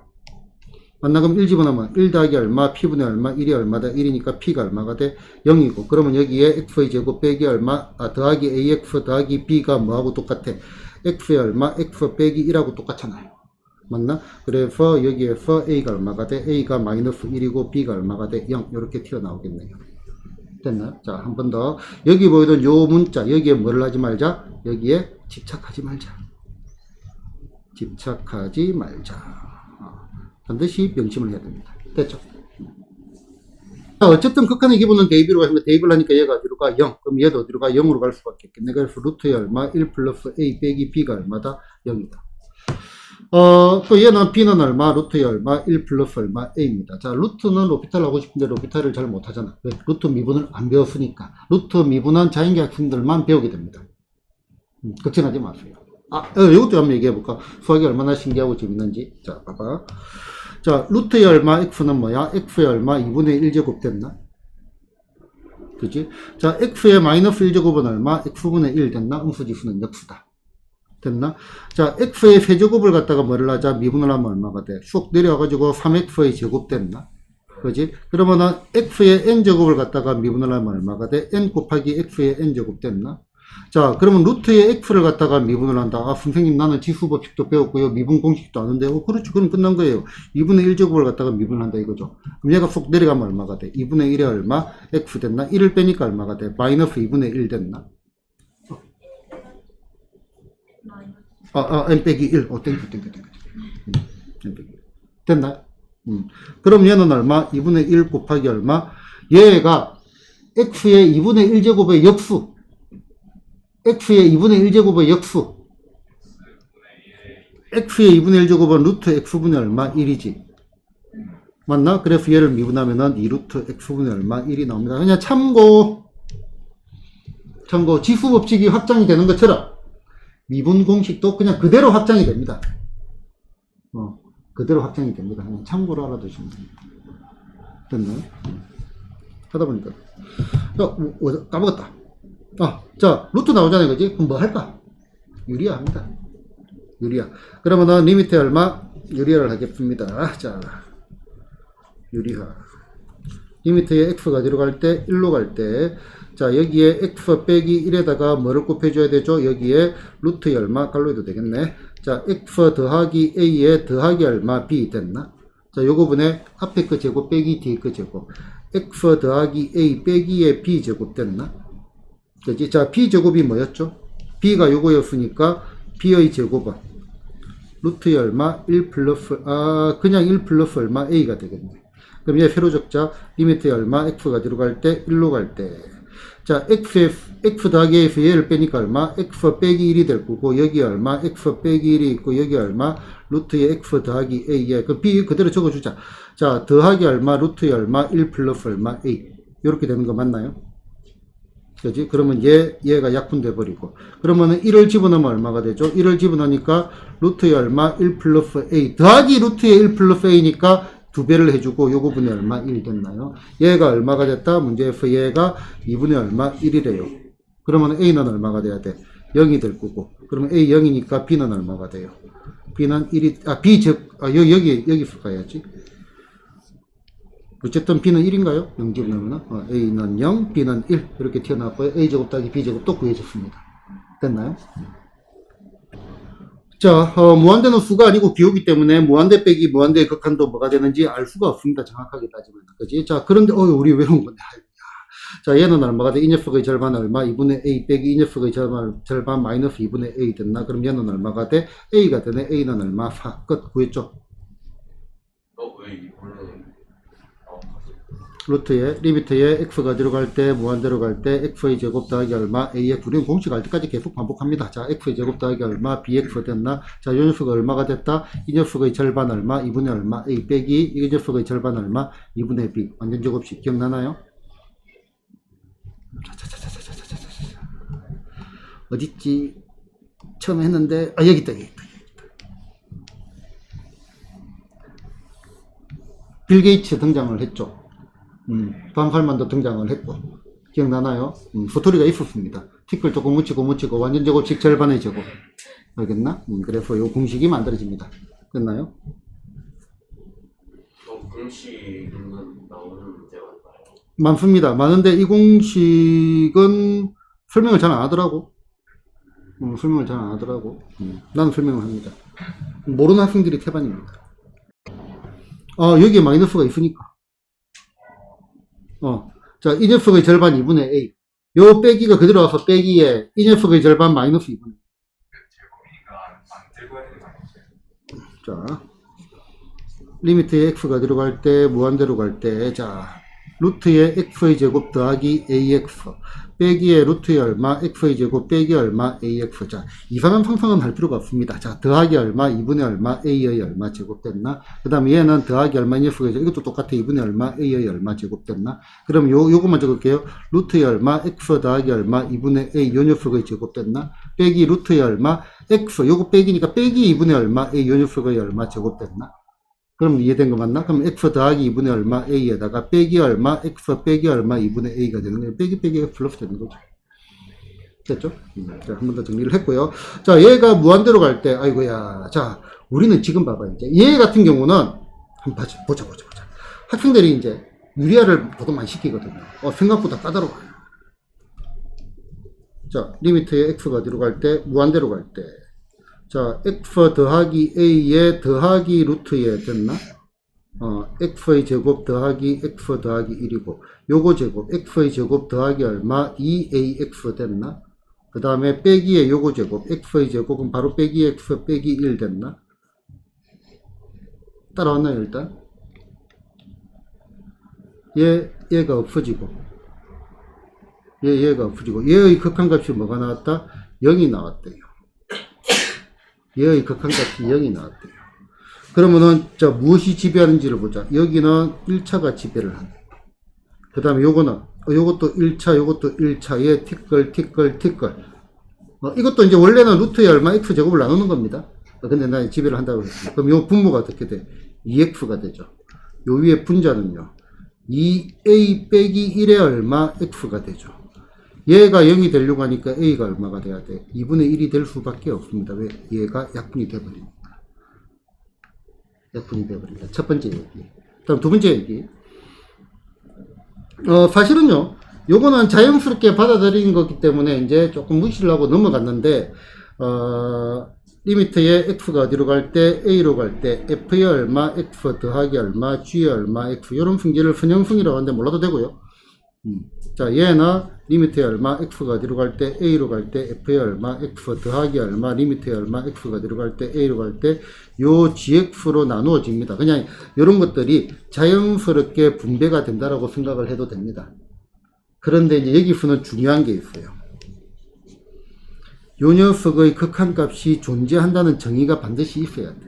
맞나? 그럼 1 집어넣으면 1 더하기 얼마, P분의 얼마, 1이 얼마다? 1이니까 P가 얼마가 돼? 0이고. 그러면 여기에 X의 제곱 빼기 얼마, 더하기 AX 더하기 B가 뭐하고 똑같아? X의 얼마, X 빼기 1하고 똑같잖아요. 맞나? 그래서 여기에서 A가 얼마가 돼? A가 마이너스 1이고 B가 얼마가 돼? 0. 이렇게 튀어나오겠네요. 됐나? 자, 한 번 더. 여기 보이던 요 문자, 여기에 뭐를 하지 말자? 여기에 집착하지 말자. 집착하지 말자. 반드시 명심을 해야 됩니다. 됐죠? 자, 어쨌든 극한의 기분은 대입으로 가시면 대입을 하니까 얘가 어디로 가? 0. 그럼 얘도 어디로 가? 0으로 갈 수밖에 없겠네. 그래서 루트의 얼마? 1 플러스 A 빼기 B가 얼마다? 0이다. 또 얘는 B는 얼마? 루트의 얼마? 1 플러스 얼마? A입니다. 자, 루트는 로피탈 하고 싶은데 로피탈을 잘 못하잖아. 왜? 루트 미분을 안 배웠으니까. 루트 미분은 자연계 학생들만 배우게 됩니다. 걱정하지 마세요. 이것도 한번 얘기해볼까? 수학이 얼마나 신기하고 재밌는지. 자, 봐봐. 자, 루트의 얼마? X는 뭐야? X의 얼마? 2분의 1제곱 됐나? 그치? 자, X의 마이너스 1제곱은 얼마? X분의 1 됐나? 음수지수는 역수다. 됐나? 자, x의 세제곱을 갖다가 뭐를 하자? 미분을 하면 얼마가 돼? 쑥 내려와가지고 3x의 제곱 됐나? 그지? 그러면은 x의 n제곱을 갖다가 미분을 하면 얼마가 돼? n 곱하기 x의 n제곱 됐나? 자, 그러면 루트의 x를 갖다가 미분을 한다. 선생님 나는 지수법칙도 배웠고요. 미분 공식도 아는데, 그렇지. 그럼 끝난 거예요. 2분의 1제곱을 갖다가 미분을 한다 이거죠. 그럼 얘가 쑥 내려가면 얼마가 돼? 2분의 1에 얼마? x 됐나? 1을 빼니까 얼마가 돼? 마이너스 2분의 1 됐나? n 빼기 1. 땡큐. n 빼기 1. 됐나? 그럼 얘는 얼마? 2분의 1 곱하기 얼마? 얘가 x의 2분의 1제곱의 역수. x의 2분의 1제곱의 역수. x의 2분의 1제곱은 루트 x분의 얼마? 1이지. 맞나? 그래서 얘를 미분하면은 2루트 x분의 얼마? 1이 나옵니다. 그냥 참고. 지수법칙이 확장이 되는 것처럼 미분 공식도 그냥 그대로 확장이 됩니다. 그대로 확장이 됩니다. 그냥 참고로 알아두시면 됩니다. 됐나요? 하다 보니까. 까먹었다. 자, 루트 나오잖아요. 그지? 그럼 뭐 할까? 유리화 합니다. 유리화. 그러면은 리미트 얼마? 유리화를 하겠습니다. 자, 유리화. 리미트에 x가 어디로 갈 때? 1로 갈 때. 자, 여기에 x 빼기 1에다가 뭐를 곱해줘야 되죠? 여기에 루트 얼마? 갈로 해도 되겠네. 자, x 더하기 a에 더하기 얼마? b 됐나? 자, 요거분에 앞에 그 제곱 빼기 뒤에 그 제곱. x 더하기 a 빼기에 b 제곱 됐나? 그치? 자, b 제곱이 뭐였죠? b가 요거였으니까 b의 제곱은 루트 얼마? 1 플러스, 그냥 1 플러스 얼마? a가 되겠네. 그럼 얘 세로 적자. 리미트 얼마? x가 어디로 갈 때? 1로 갈 때. 자, x 더하기 a에서 얘를 빼니까 얼마? x 빼기 1이 될 거고, 여기 얼마? x 빼기 1이 있고, 여기 얼마? 루트에 x 더하기 a에, 그 b 그대로 적어주자. 자, 더하기 얼마? 루트에 얼마? 1 플러스 얼마? a. 이렇게 되는 거 맞나요? 그지? 그러면 얘가 약분돼 버리고. 그러면은 1을 집어넣으면 얼마가 되죠? 1을 집어넣으니까 루트에 얼마? 1 플러스 a. 더하기 루트에 1 플러스 a니까 2배를 해주고 요거 분의 얼마? 1 됐나요? 얘가 얼마가 됐다? 문제에서 얘가 2분의 얼마? 1이래요. 그러면 a는 얼마가 돼야 돼? 0이 될 거고. 그러면 a 0이니까 b는 얼마가 돼요? b는 1이, 여기서 가야지. 어쨌든 b는 1인가요? 0 집어넣으면 a는 0, b는 1 이렇게 튀어나왔고요. a제곱 더하기 b제곱도 구해졌습니다. 됐나요? 자, 무한대는 수가 아니고 기호기 때문에 무한대 빼기 무한대의 극한도 뭐가 되는지 알 수가 없습니다. 정확하게 따지면. 그지? 자, 그런데, 우리 외운 건데. 자, 얘는 얼마가 돼? 이 녀석의 절반 얼마? 2분의 a 빼기 이 녀석의 절반 마이너스 2분의 a 됐나? 그럼 얘는 얼마가 돼? a가 되네. a는 얼마? 4. 끝. 구했죠? 왜 이분은 루트에, 리미트에 x가 들어갈 때, 무한대로 갈 때, x의 제곱 더하기 얼마, ax, 우리는 공식 알 때까지 계속 반복합니다. 자, x의 제곱 더하기 얼마, bx 됐나? 자, 이 녀석은 얼마가 됐다? 이 녀석의 절반 얼마, 2분의 얼마, a 빼기, 이 녀석의 절반 얼마, 2분의 b. 완전 제곱식 기억나나요? 어딨지? 처음 했는데, 여기 있다, 여기 있다. 빌 게이츠 등장을 했죠. 반팔만도 등장을 했고. 기억나나요? 스토리가 있었습니다. 티끌 조금 묻히고 완전 제곱식 절반의 제곱. 알겠나? 그래서 요 공식이 만들어집니다. 됐나요? 공식은 나오는 문제가 많아요. 많습니다. 많은데 이 공식은 설명을 잘 안 하더라고. 설명을 잘 안 하더라고. 나는 설명을 합니다. 모르는 학생들이 태반입니다. 여기에 마이너스가 있으니까. 자, 이 녀석의 절반 2분의 a. 요 빼기가 그대로 와서 빼기에 이 녀석의 절반 마이너스 2분의 자, 리미트에 x가 들어갈 때, 무한대로 갈 때, 자, 루트에 x의 제곱 더하기 ax, 빼기에 루트에 얼마, x의 제곱 빼기 얼마, ax. 자, 이상한 상상은 할 필요가 없습니다. 자, 더하기 얼마, 2분의 얼마, a의 얼마 제곱됐나? 그 다음에 얘는 더하기 얼마, 녀석의 제곱, 이것도 똑같아. 2분의 얼마, a의 얼마 제곱됐나? 그럼 요것만 적을게요. 루트에 얼마, x 더하기 얼마, 2분의 a, 요 녀석의 제곱됐나? 빼기 루트에 얼마, x, 요거 빼기니까 빼기 2분의 얼마, a, 요 녀석의 얼마 제곱됐나? 그럼 이해된 거 맞나? 그럼 x 더하기 2분의 얼마 a에다가 빼기 얼마 x 빼기 얼마 2분의 a가 되는 거예요. 빼기 x 플러스 되는 거죠. 됐죠? 자, 한 번 더 정리를 했고요. 자, 얘가 무한대로 갈 때, 아이고야. 자, 우리는 지금 봐봐요. 이제 얘 같은 경우는 한번 보자. 학생들이 이제 유리화를 보통 많이 시키거든요. 생각보다 까다로워요. 자, 리미트에 x가 어디로 갈 때, 무한대로 갈 때. 자, x 더하기 a에 더하기 루트에 됐나? x의 제곱 더하기 x 더하기 1이고, 요거 제곱, x의 제곱 더하기 얼마? 2ax 됐나? 그 다음에 빼기에 요거 제곱, x의 제곱은 바로 빼기 x 빼기 1 됐나? 따라왔나요, 일단? 얘가 없어지고, 얘가 없어지고, 얘의 극한값이 뭐가 나왔다? 0이 나왔대요. 얘의 극한값이 0이 나왔대요. 그러면은, 자, 무엇이 지배하는지를 보자. 여기는 1차가 지배를 하네. 그 다음에 요거는, 요것도 1차, 요것도 1차, 얘 티끌. 이것도 이제 원래는 루트에 얼마 x제곱을 나누는 겁니다. 근데 나 지배를 한다고 했습니다. 그럼 요 분모가 어떻게 돼? 2x가 되죠. 요 위에 분자는요. 2a 빼기 1에 얼마 x가 되죠. 얘가 0이 되려고 하니까 a가 얼마가 돼야 돼? 2분의 1이 될 수밖에 없습니다. 왜? 얘가 약분이 돼버립니다. 약분이 돼버립니다. 첫 번째 얘기. 다음 두 번째 얘기. 사실은요, 요거는 자연스럽게 받아들인 거기 때문에 이제 조금 무시를 하고 넘어갔는데, 리미트에 x가 어디로 갈 때, a로 갈 때, f에 얼마, x 더하기 얼마, g에 얼마, x. 요런 fun기를 선형fun이라고 하는데 몰라도 되고요. 자, 얘나 리미트에 얼마, x가 어디로 갈 때, a로 갈 때, f에 얼마, x 더하기 얼마, 리미트에 얼마, x가 어디로 갈 때, a로 갈 때, 요 gx로 나누어집니다. 그냥 이런 것들이 자연스럽게 분배가 된다라고 생각을 해도 됩니다. 그런데 이제 여기서는 중요한 게 있어요. 요 녀석의 극한값이 존재한다는 정의가 반드시 있어야 돼.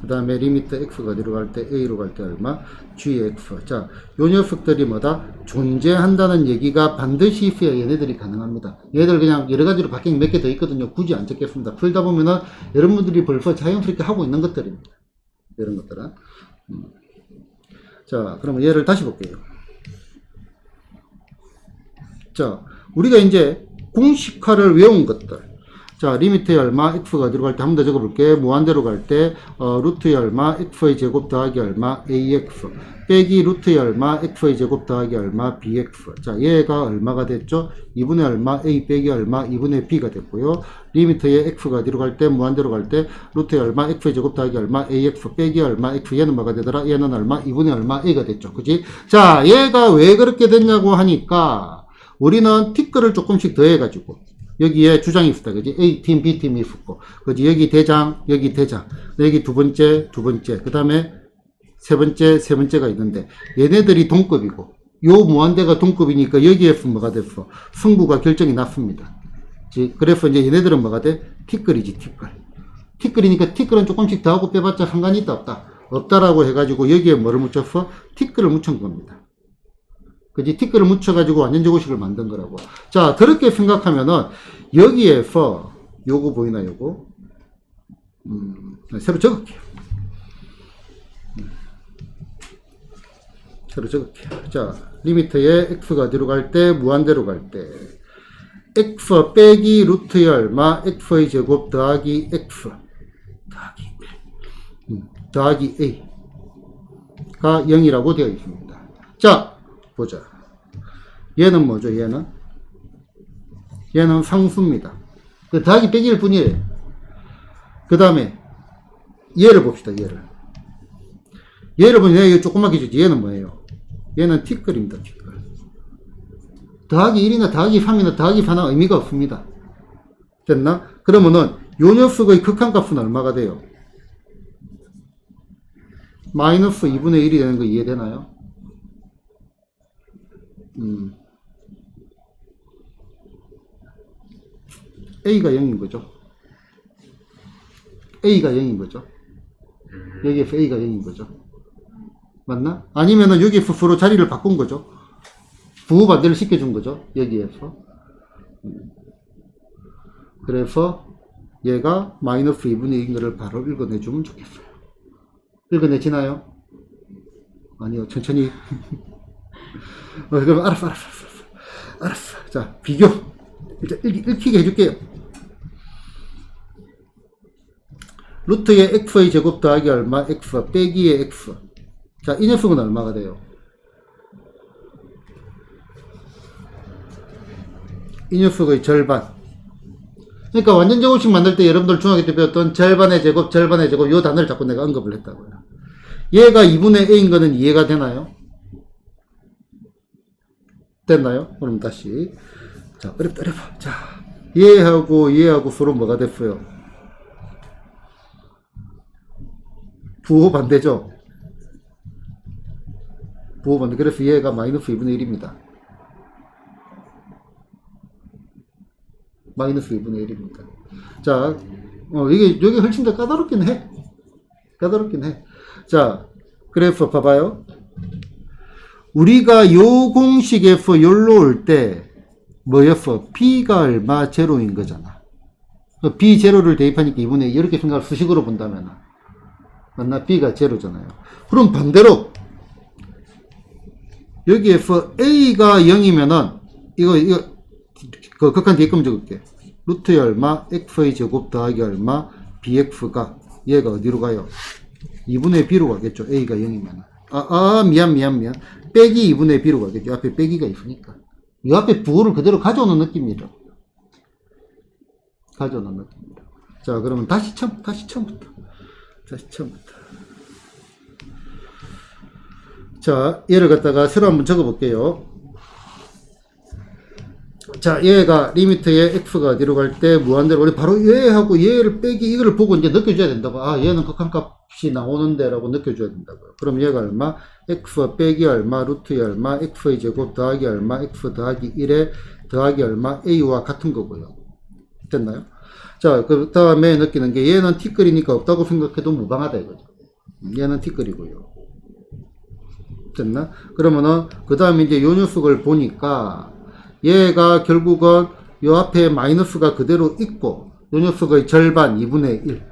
그 다음에 리미트 x가 어디로 갈 때 a로 갈 때 얼마? gx. 자, 요 녀석들이 뭐다? 존재한다는 얘기가 반드시 있어야 얘네들이 가능합니다. 얘들 그냥 여러 가지로 바뀐 몇 개 더 있거든요. 굳이 안 적겠습니다. 풀다 보면은 여러분들이 벌써 자연스럽게 하고 있는 것들입니다. 이런 것들은. 자, 그러면 얘를 다시 볼게요. 자, 우리가 이제 공식화를 외운 것들. 자, 리미트의 얼마, x가 어디로 갈 때 한 번 더 적어볼게. 무한대로 갈 때, 루트의 얼마, x의 제곱 더하기 얼마, ax. 빼기 루트의 얼마, x의 제곱 더하기 얼마, bx. 자, 얘가 얼마가 됐죠? 2분의 얼마, a 빼기 얼마, 2분의 b가 됐고요. 리미트의 x가 어디로 갈 때, 무한대로 갈 때, 루트의 얼마, x의 제곱 더하기 얼마, ax 빼기 얼마, x. 얘는 뭐가 되더라? 얘는 얼마, 2분의 얼마, a가 됐죠. 그지? 자, 얘가 왜 그렇게 됐냐고 하니까, 우리는 티끌을 조금씩 더해가지고, 여기에 주장이 있었다. 그지? A팀, B팀이 있었고. 그지? 여기 대장, 여기 대장. 여기 두 번째. 그 다음에 세 번째가 있는데, 얘네들이 동급이고, 요 무한대가 동급이니까 여기에서 뭐가 됐어? 승부가 결정이 났습니다. 그래서 이제 얘네들은 뭐가 돼? 티끌이지, 티끌. 티끌이니까 티끌은 조금씩 더하고 빼봤자 상관이 있다, 없다? 없다라고 해가지고 여기에 뭐를 묻혔어? 티끌을 묻힌 겁니다. 그지? 티끌을 묻혀가지고 완전 제곱식을 만든 거라고. 자, 그렇게 생각하면은, 여기에서, 요거 보이나, 요거? 새로 적을게요. 새로 적을게요. 자, 리미트에 x가 어디로 갈 때, 무한대로 갈 때, x 빼기 루트의 얼마, x의 제곱 더하기 x, 더하기 a가 0이라고 되어 있습니다. 자, 보자. 얘는 뭐죠? 얘는 상수입니다. 그 더하기 빼기일 뿐이에요. 그 다음에 얘를 봅시다. 얘를 보면 얘 조그맣게 주지. 얘는 뭐예요? 얘는 티끌입니다. 티끌. 더하기 1이나 더하기 3이나 더하기 4는 의미가 없습니다. 됐나? 그러면은 요 녀석의 극한값은 얼마가 돼요? 마이너스 2분의 1이 되는 거 이해되나요? A가 0인 거죠. A가 0인 거죠. 여기에서 A가 0인 거죠. 맞나? 아니면은 여기에서 서로 자리를 바꾼 거죠. 부호 반대를 시켜준 거죠. 여기에서. 그래서 얘가 마이너스 2분의 1인 거를 바로 읽어내주면 좋겠어요. 읽어내지나요? 아니요. 천천히. 그럼 알았어. 자, 비교. 일단 읽히게 해줄게요. 루트의 x의 제곱 더하기 얼마, x 빼기의 x. 자, 이 녀석은 얼마가 돼요? 이 녀석의 절반. 그러니까 완전 제곱식 만들 때 여러분들 중학교 때 배웠던 절반의 제곱, 요 단어를 자꾸 내가 언급을 했다고요. 얘가 2분의 a인 거는 이해가 되나요? 됐나요? 그럼 다시. 자, 어렵다. 자, 얘하고 서로 뭐가 됐어요? 부호 반대죠? 부호 반대. 그래서 얘가 마이너스 2분의 1입니다. 마이너스 2분의 1입니다. 자, 여기 훨씬 더 까다롭긴 해. 자, 그래서 봐봐요. 우리가 요 공식에서 여기로 올 때 뭐였어? B가 얼마? 제로인 거잖아. B 제로를 대입하니까 2분의 2 이렇게 생각을 수식으로 본다면 맞나? B가 제로잖아요. 그럼 반대로 여기에서 A가 0이면은 이거 그 극한 뒤에 적을게. 루트의 얼마? X의 제곱 더하기 얼마? BX가 얘가 어디로 가요? 2분의 B로 가겠죠. A가 0이면. 미안. 빼기 2분의 B로 가겠죠. 앞에 빼기가 있으니까. 이 앞에 부호를 그대로 가져오는 느낌이죠. 자, 그러면 다시 처음부터. 자, 얘를 갖다가 새로 한번 적어볼게요. 자, 얘가 리미트에 x가 어디로 갈 때 무한대로 우리 바로 얘하고 얘를 빼기 이거를 보고 이제 느껴줘야 된다고. 얘는 극한값이 나오는데 라고 느껴줘야 된다고요. 그럼 얘가 얼마? x 빼기 얼마, 루트의 얼마, x의 제곱 더하기 얼마, x 더하기 1에 더하기 얼마, a와 같은 거고요. 됐나요? 자, 그 다음에 느끼는 게 얘는 티끌이니까 없다고 생각해도 무방하다 이거죠. 얘는 티끌이고요. 됐나? 그러면은 그 다음에 이제 요 녀석을 보니까 얘가 결국은 요 앞에 마이너스가 그대로 있고 요 녀석의 절반 2분의 1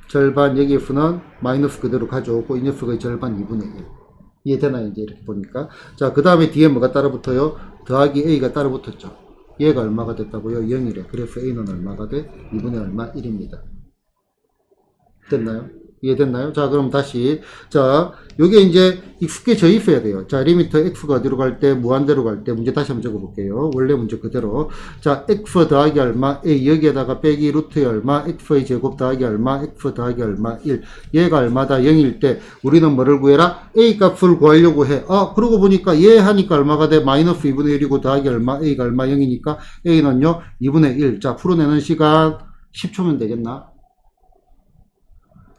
절반 여기에서는 마이너스 그대로 가져오고 이 녀석의 절반 2분의 1 이해되나요? 이제 이렇게 보니까 자 그 다음에 뒤에 뭐가 따라 붙어요? 더하기 A가 따라 붙었죠. 얘가 얼마가 됐다고요? 0이래. 그래서 A는 얼마가 돼? 2분의 얼마? 1입니다. 됐나요? 이해됐나요? 자, 그럼 다시. 자, 요게 이제 익숙해져 있어야 돼요. 자, 리미터 x가 어디로 갈 때, 무한대로 갈 때, 문제 다시 한번 적어볼게요. 원래 문제 그대로. 자, x 더하기 얼마, a, 여기에다가 빼기 루트의 얼마, x의 제곱 더하기 얼마, x 더하기 얼마, 1. 얘가 얼마다 0일 때, 우리는 뭐를 구해라? a 값을 구하려고 해. 아, 그러고 보니까 얘 하니까 얼마가 돼? 마이너스 2분의 1이고 더하기 얼마, a가 얼마 0이니까, a는요, 2분의 1. 자, 풀어내는 시간 10초면 되겠나?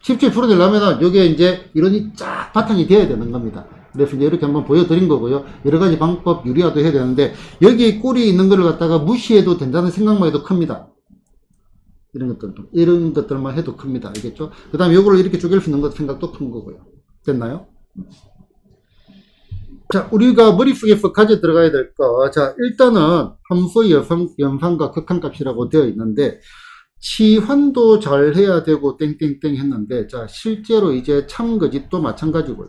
17 풀어내려면 여기에 이제 이론이 쫙 바탕이 되어야 되는 겁니다. 그래서 이제 이렇게 한번 보여드린 거고요. 여러 가지 방법 유리화도 해야 되는데 여기 꼴이 있는 걸 갖다가 무시해도 된다는 생각만 해도 큽니다. 이런 것들만 해도 큽니다. 알겠죠? 그 다음에 요거를 이렇게 쪼갤 수 있는 것 생각도 큰 거고요. 됐나요? 자, 우리가 머릿속에서 가져 들어가야 될 거. 자, 일단은 함수의 연산과 극한값이라고 되어 있는데 치환도 잘 해야 되고 땡땡땡 했는데 자 실제로 이제 참거짓도 마찬가지고요.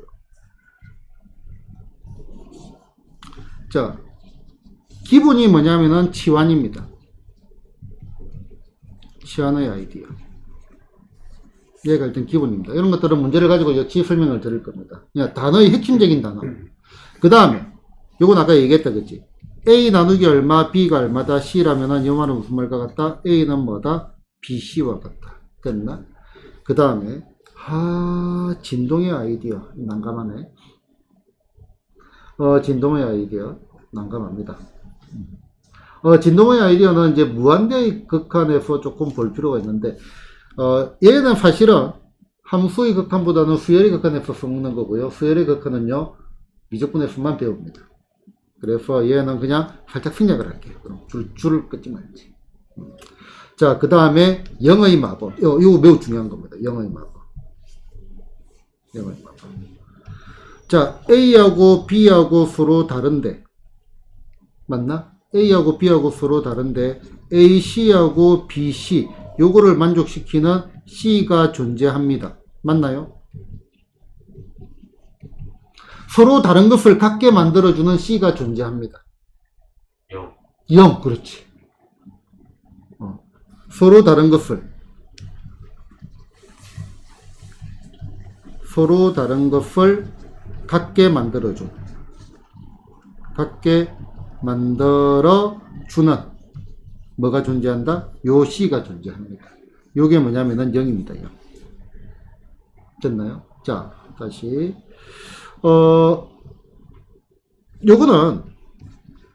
자 기본이 뭐냐면은 치환입니다. 치환의 아이디어 얘가 일단 기본입니다. 이런 것들은 문제를 가지고 역시 설명을 드릴 겁니다. 그냥 단어의 핵심적인 단어. 그 다음에 요건 아까 얘기했다 그치? A 나누기 얼마 B가 얼마다 C라면은 요 말은 무슨 말과 같다? A는 뭐다? BC와 같다. 됐나? 그 다음에 진동의 아이디어 난감하네. 진동의 아이디어 난감합니다. 진동의 아이디어는 이제 무한대의 극한에서 조금 볼 필요가 있는데 얘는 사실은 함수의 극한보다는 수열의 극한에서 써먹는 거고요. 수열의 극한은요 미적분에서만 배웁니다. 그래서 얘는 그냥 살짝 생략을 할게요. 그럼 줄을 끊지 말지. 자, 그 다음에 영의 마법. 이거 매우 중요한 겁니다. 영의 마법. 영의 마법. 자, A하고 B하고 서로 다른데. 맞나? A하고 B하고 서로 다른데, AC하고 BC. 요거를 만족시키는 C가 존재합니다. 맞나요? 서로 다른 것을 같게 만들어주는 C가 존재합니다. 0. 그렇지. 서로 다른 것을 같게 만들어주는 뭐가 존재한다? 요 C가 존재합니다. 요게 뭐냐면은 0입니다. 0. 됐나요? 자, 다시 요거는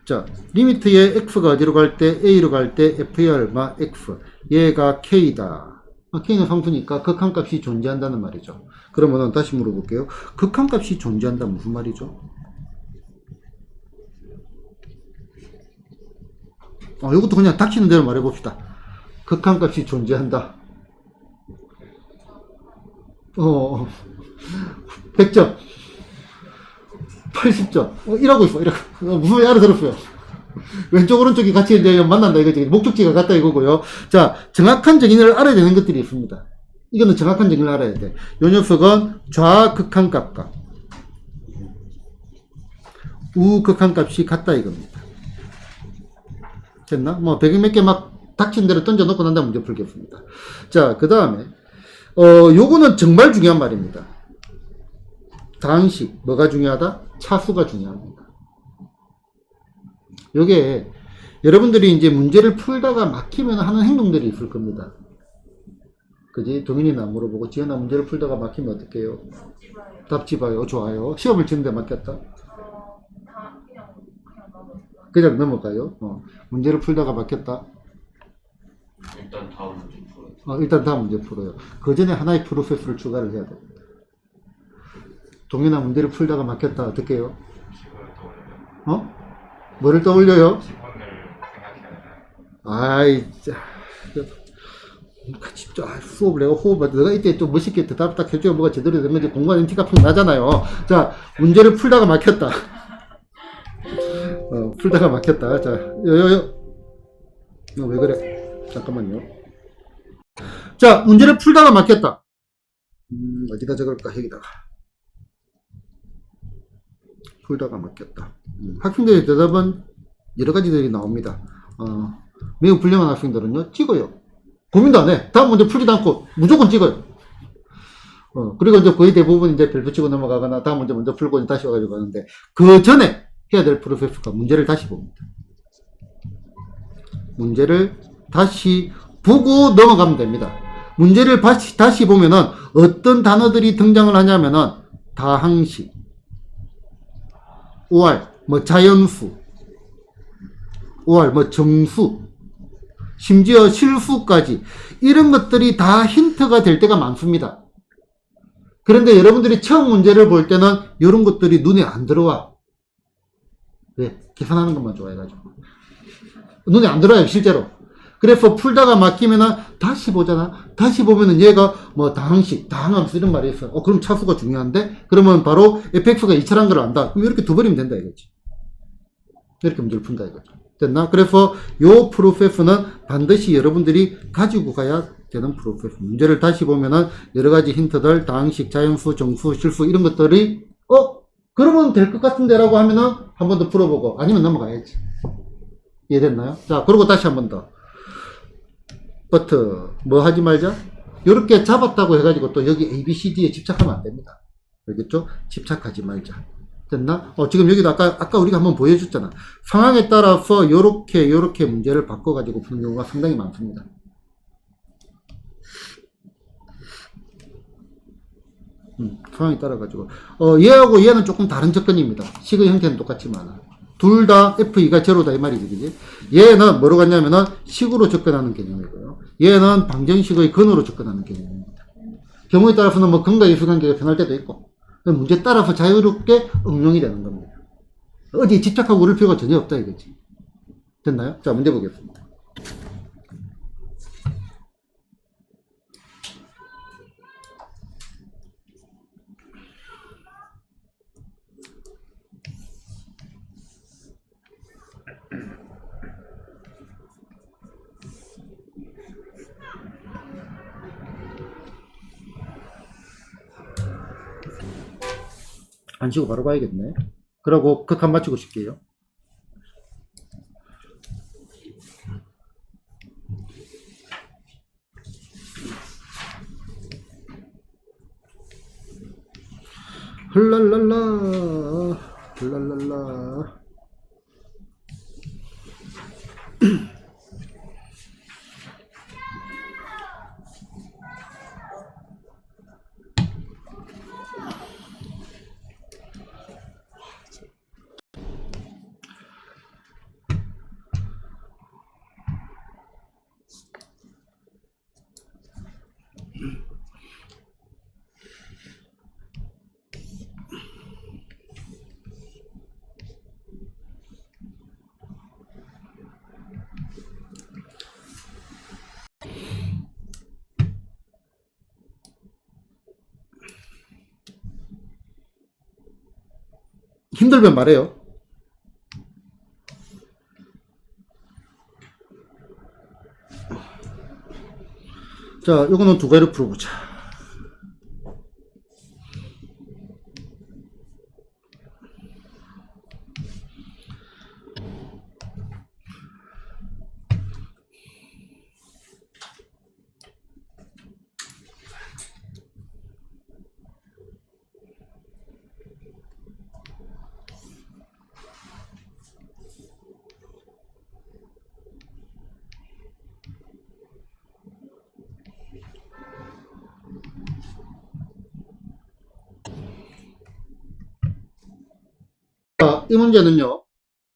자, 리미트에 x가 어디로 갈 때, a로 갈 때 f의 얼마, x. 얘가 k다. k는 상수니까 극한값이 존재한다는 말이죠. 그러면 다시 물어볼게요. 극한값이 존재한다 무슨 말이죠? 이것도 그냥 닥치는 대로 말해봅시다. 극한값이 존재한다. 100점. 80점. 이러고 있어. 무슨 말 알아들었어요. 왼쪽 오른쪽이 같이 이제 만난다 이거지. 목적지가 같다 이거고요. 자, 정확한 정의를 알아야 되는 것들이 있습니다. 이거는 정확한 정의를 알아야 돼. 요 녀석은 좌극한값과 우극한값이 같다 이겁니다. 됐나? 뭐 100몇 개 막 닥친 대로 던져놓고 난 다음 문제 풀겠습니다. 자, 그 다음에 요거는 정말 중요한 말입니다. 단식 뭐가 중요하다? 차수가 중요합니다. 요게 여러분들이 이제 문제를 풀다가 막히면 하는 행동들이 있을 겁니다. 그지? 동현이나 물어보고 지현아 문제를 풀다가 막히면 어떻게 해요? 답지 봐요. 좋아요. 시험을 치는데 막혔다? 그냥 넘어가요. 문제를 풀다가 막혔다? 일단 다음 문제 풀어요. 일단 다음 문제 풀어요. 그 전에 하나의 프로세스를 추가를 해야 됩니다. 동현아 문제를 풀다가 막혔다. 어떻게 해요? 뭐를 떠올려요? 기본을 생각해야 돼요. 아이, 자, 같이 자, 수업을 내가 내가 이때 좀 멋있게 대답 딱 해줘야 뭐가 제대로 되면 이제 공부하는 티가 팍 나잖아요. 자, 문제를 풀다가 막혔다. 풀다가 막혔다. 자, 왜 그래? 잠깐만요. 자, 문제를 풀다가 막혔다. 어디다 적을까? 여기다가. 풀다가 막혔다. 학생들의 대답은 여러 가지들이 나옵니다. 매우 훌륭한 학생들은요, 찍어요. 고민도 안 해. 다음 문제 풀지도 않고 무조건 찍어요. 그리고 이제 거의 대부분 이제 별 붙이고 넘어가거나 다음 문제 먼저 풀고 다시 와가지고 하는데, 그 전에 해야 될 프로세스가 문제를 다시 봅니다. 문제를 다시 보고 넘어가면 됩니다. 문제를 다시 보면은 어떤 단어들이 등장을 하냐면은 다항식, OR, 자연수, OR, 정수, 심지어 실수까지 이런 것들이 다 힌트가 될 때가 많습니다. 그런데 여러분들이 처음 문제를 볼 때는 이런 것들이 눈에 안 들어와. 왜? 계산하는 것만 좋아해가지고. 눈에 안 들어와요, 실제로. 그래서 풀다가 막히면은 다시 보잖아. 다시 보면은 얘가 다항식, 다항함수 이런 말이 있어. 그럼 차수가 중요한데? 그러면 바로 fx가 2차란 걸 안다. 그럼 이렇게 두 버리면 된다 이거지. 이렇게 문제를 푼다 이거죠. 됐나? 그래서 요 프로세스는 반드시 여러분들이 가지고 가야 되는 프로세스. 문제를 다시 보면은 여러 가지 힌트들, 다항식, 자연수, 정수, 실수 이런 것들이 그러면 될 것 같은데 라고 하면은 한 번 더 풀어보고 아니면 넘어가야지. 이해됐나요? 자, 그리고 다시 한 번 더. 버트 하지 말자. 요렇게 잡았다고 해가지고 또 여기 A, B, C, D에 집착하면 안 됩니다. 알겠죠? 집착하지 말자. 됐나? 지금 여기도 아까 우리가 한번 보여줬잖아. 상황에 따라서 요렇게 문제를 바꿔가지고 푸는 경우가 상당히 많습니다. 상황에 따라가지고. 얘하고 얘는 조금 다른 접근입니다. 식의 형태는 똑같지만. 둘 다 F2가 제로다 이 말이지, 그지? 얘는 뭐로 갔냐면은 식으로 접근하는 개념이고요. 얘는 방정식의 근으로 접근하는 개념입니다. 경우에 따라서는 근과 이수관계가 변할 때도 있고, 문제 따라서 자유롭게 응용이 되는 겁니다. 어디 집착하고 그럴 필요가 전혀 없다 이거지. 됐나요? 자, 문제 보겠습니다. 안 치고 바로 봐야겠네. 그러고 극한 맞추고 싶게요. 흘랄랄라 흘랄랄라. 힘들면 말해요. 자, 요거는 두 가지로 풀어보자. 자, 이 문제는요,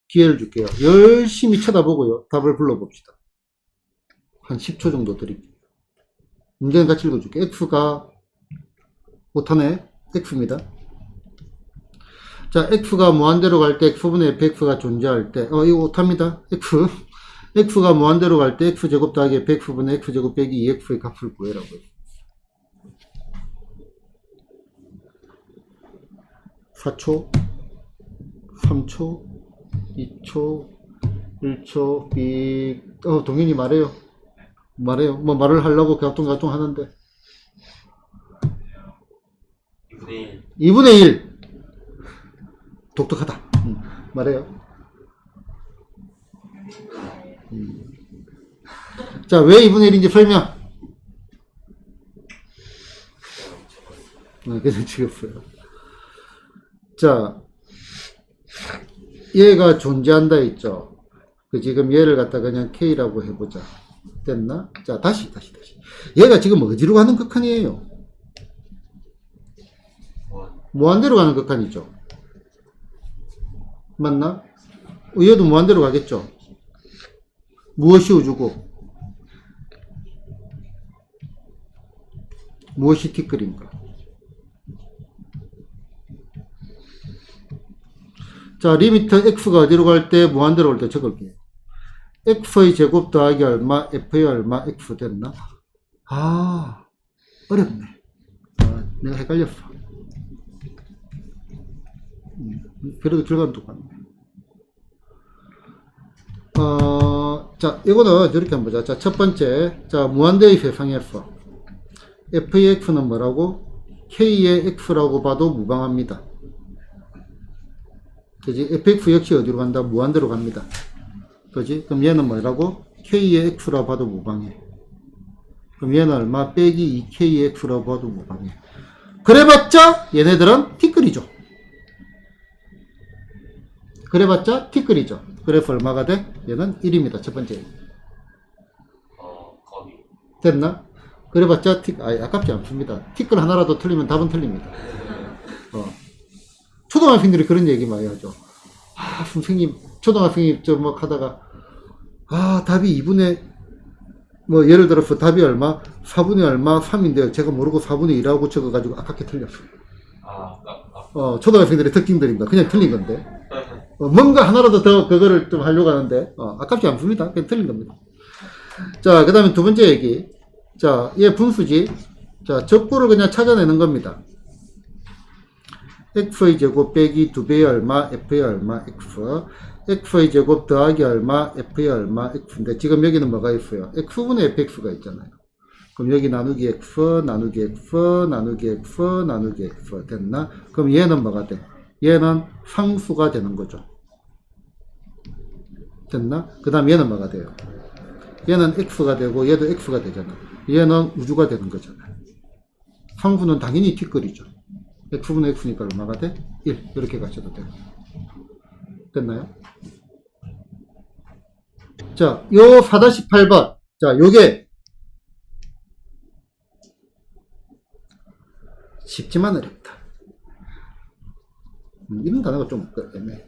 기회를 줄게요. 열심히 쳐다보고요, 답을 불러봅시다. 한 10초 정도 드릴게요. 문제는 같이 읽어줄게요. x가 못하네. x입니다. 자, x가 무한대로 갈 때 x분의 fx가 존재할 때, 이거 못합니다. x. x가 무한대로 갈 때 x제곱 더하기 fx분의 x제곱 빼기 2x의 값을 구해라고요. 4초, 3초, 2초, 1초, 동현이 말해요. 뭐 말을 하려고 갸뚱갸뚱 하는데. 2분의 1. 2분의 1. 독특하다. 말해요. 자, 왜 2분의 1인지 설명. 그래서 지었어요. 자, 얘가 존재한다 했죠. 지금 얘를 갖다 그냥 K라고 해보자. 됐나? 자, 다시. 얘가 지금 어디로 가는 극한이에요? 무한대로 가는 극한이죠. 맞나? 얘도 무한대로 가겠죠. 무엇이 우주고 무엇이 티끌인가? 자, 리미트 x가 어디로 갈 때 무한대로 올 때 적을게요. x의 제곱 더하기 얼마, f의 얼마, x 됐나? 아, 어렵네. 내가 헷갈렸어. 그래도 결과는 똑같네. 자, 이거는 이렇게 한번 보자. 자, 첫 번째. 자, 무한대의 세상에서 f의 x는 뭐라고? k의 x라고 봐도 무방합니다. 그지? fx 역시 어디로 간다? 무한대로 갑니다. 그지? 그럼 얘는 뭐라고? k의 x라고 봐도 무방해. 그럼 얘는 얼마? 빼기 2k의 x라고 봐도 무방해. 그래봤자 얘네들은 티끌이죠. 그래봤자 티끌이죠. 그래서 얼마가 돼? 얘는 1입니다. 첫 번째. 거기. 됐나? 그래봤자 아깝지 않습니다. 티끌 하나라도 틀리면 답은 틀립니다. 초등학생들이 그런 얘기 많이 하죠. 선생님, 초등학생이 뭐 하다가, 답이 2분의, 뭐, 예를 들어서 답이 얼마? 4분의 얼마? 3인데요. 제가 모르고 4분의 2라고 적어가지고 아깝게 틀렸어요. 초등학생들의 특징들입니다. 그냥 틀린 건데. 뭔가 하나라도 더 그거를 좀 하려고 하는데, 아깝지 않습니다. 그냥 틀린 겁니다. 자, 그 다음에 두 번째 얘기. 자, 얘 분수지. 자, 적구를 그냥 찾아내는 겁니다. x의 제곱 빼기 2배의 얼마, f의 얼마, x의 제곱 더하기 얼마, f의 얼마, x인데 지금 여기는 뭐가 있어요? x분의 fx가 있잖아요. 그럼 여기 나누기 x, 나누기 x, 나누기 x, 나누기 x 됐나? 그럼 얘는 뭐가 돼? 얘는 상수가 되는 거죠. 됐나? 그 다음 얘는 뭐가 돼요? 얘는 x가 되고 얘도 x가 되잖아. 얘는 우주가 되는 거잖아요. 상수는 당연히 티끌이죠. x분의 x니까 얼마가 돼? 1. 이렇게 가셔도 돼요. 됐나요? 자, 요 4-8번. 자, 요게 쉽지만 어렵다. 이런 단어가 좀 애매해.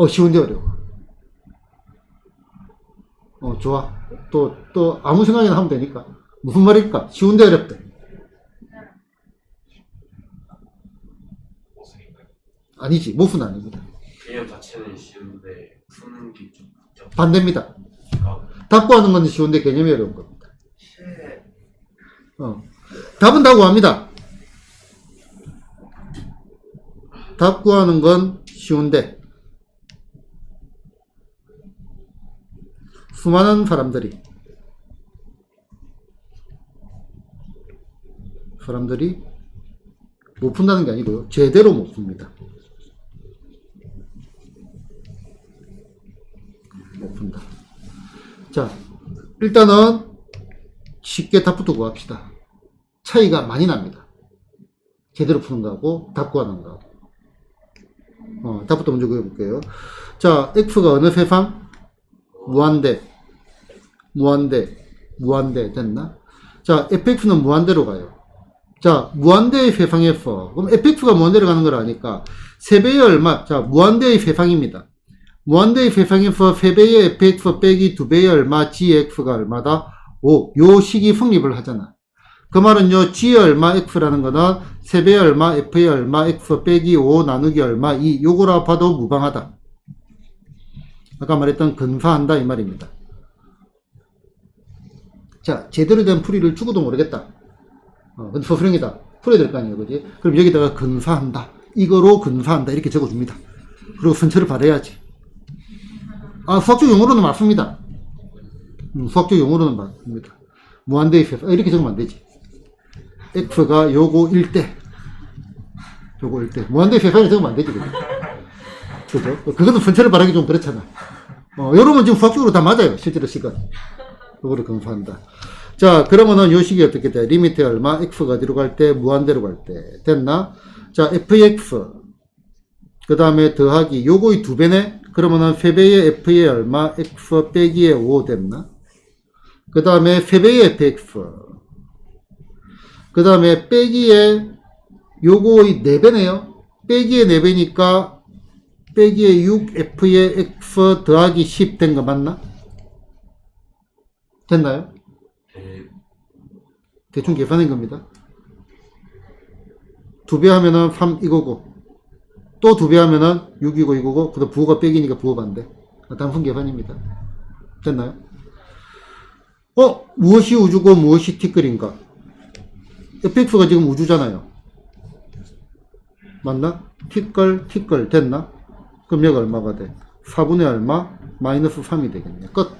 쉬운데 어려워. 좋아. 또 아무 생각이나 하면 되니까. 무슨 말일까? 쉬운데 어렵다. 아니지, 모순 아닙니다. 개념 자체는 쉬운데 푸는 게 좀 반대입니다. 답 구하는 건 쉬운데 개념이 어려운 겁니다. 답은 다 구합니다. 답 구하는 건 쉬운데 수많은 사람들이 못 푼다는 게 아니고요. 제대로 못 풉니다. 못 푼다. 자, 일단은 쉽게 답부터 구합시다. 차이가 많이 납니다. 제대로 푸는 거하고 답 구하는 거하고. 답부터 먼저 구해볼게요. 자, x가 어느 세상? 무한대 됐나? 자, fx는 무한대로 가요. 자, 무한대의 세상에서 그럼 fx가 무한대로 가는 걸 아니까 3배의 얼마? 자, 무한대의 세상입니다. 무한대의 세상에서 3배의 fx 빼기 2배의 얼마? gx가 얼마다? 5. 요 식이 성립을 하잖아. 그 말은요, g의 얼마 x라는 거는 3배의 얼마 f의 얼마 x 빼기 5 나누기 얼마 2 요거라 봐도 무방하다. 아까 말했던 근사한다 이 말입니다. 자, 제대로 된 풀이를 주고도 모르겠다. 근데 서술형이다. 풀어야 될 거 아니에요, 그지? 그럼 여기다가 근사한다. 이거로 근사한다. 이렇게 적어줍니다. 그리고 선처를 발해야지. 수학적 용어로는 맞습니다. 수학적 용어로는 맞습니다. 무한대입해서 이렇게 적으면 안 되지. x가 요거 1대. 요거 1대. 무한대입해서 적으면 안 되지, 그죠? 그것도 선처를 발하기 좀 그렇잖아. 여러분 지금 수학적으로 다 맞아요. 실제로 시간. 요거를 근사한다. 자, 그러면은 요 식이 어떻게 돼? 리미트 얼마? x가 어디로 갈 때? 무한대로 갈 때. 됐나? 자, fx. 그 다음에 더하기. 요거의 2배네? 그러면은 3배의 f의 얼마? x 빼기의 5 됐나? 그 다음에 3배의 fx. 그 다음에 빼기의 요거의 4배네요? 빼기의 4배니까 빼기의 6f의 x 더하기 10 된 거 맞나? 됐나요? 대충 계산한 겁니다. 2배 하면은 3 이거고, 또 2배 하면은 6이고 이거고, 그 다음 부호가 빼기니까 부호 반대. 단순 계산입니다. 됐나요? 무엇이 우주고 무엇이 티끌인가? fx가 지금 우주잖아요. 맞나? 티끌 됐나? 그럼 여기 얼마가 돼? 4분의 얼마? 마이너스 3이 되겠네. 끝.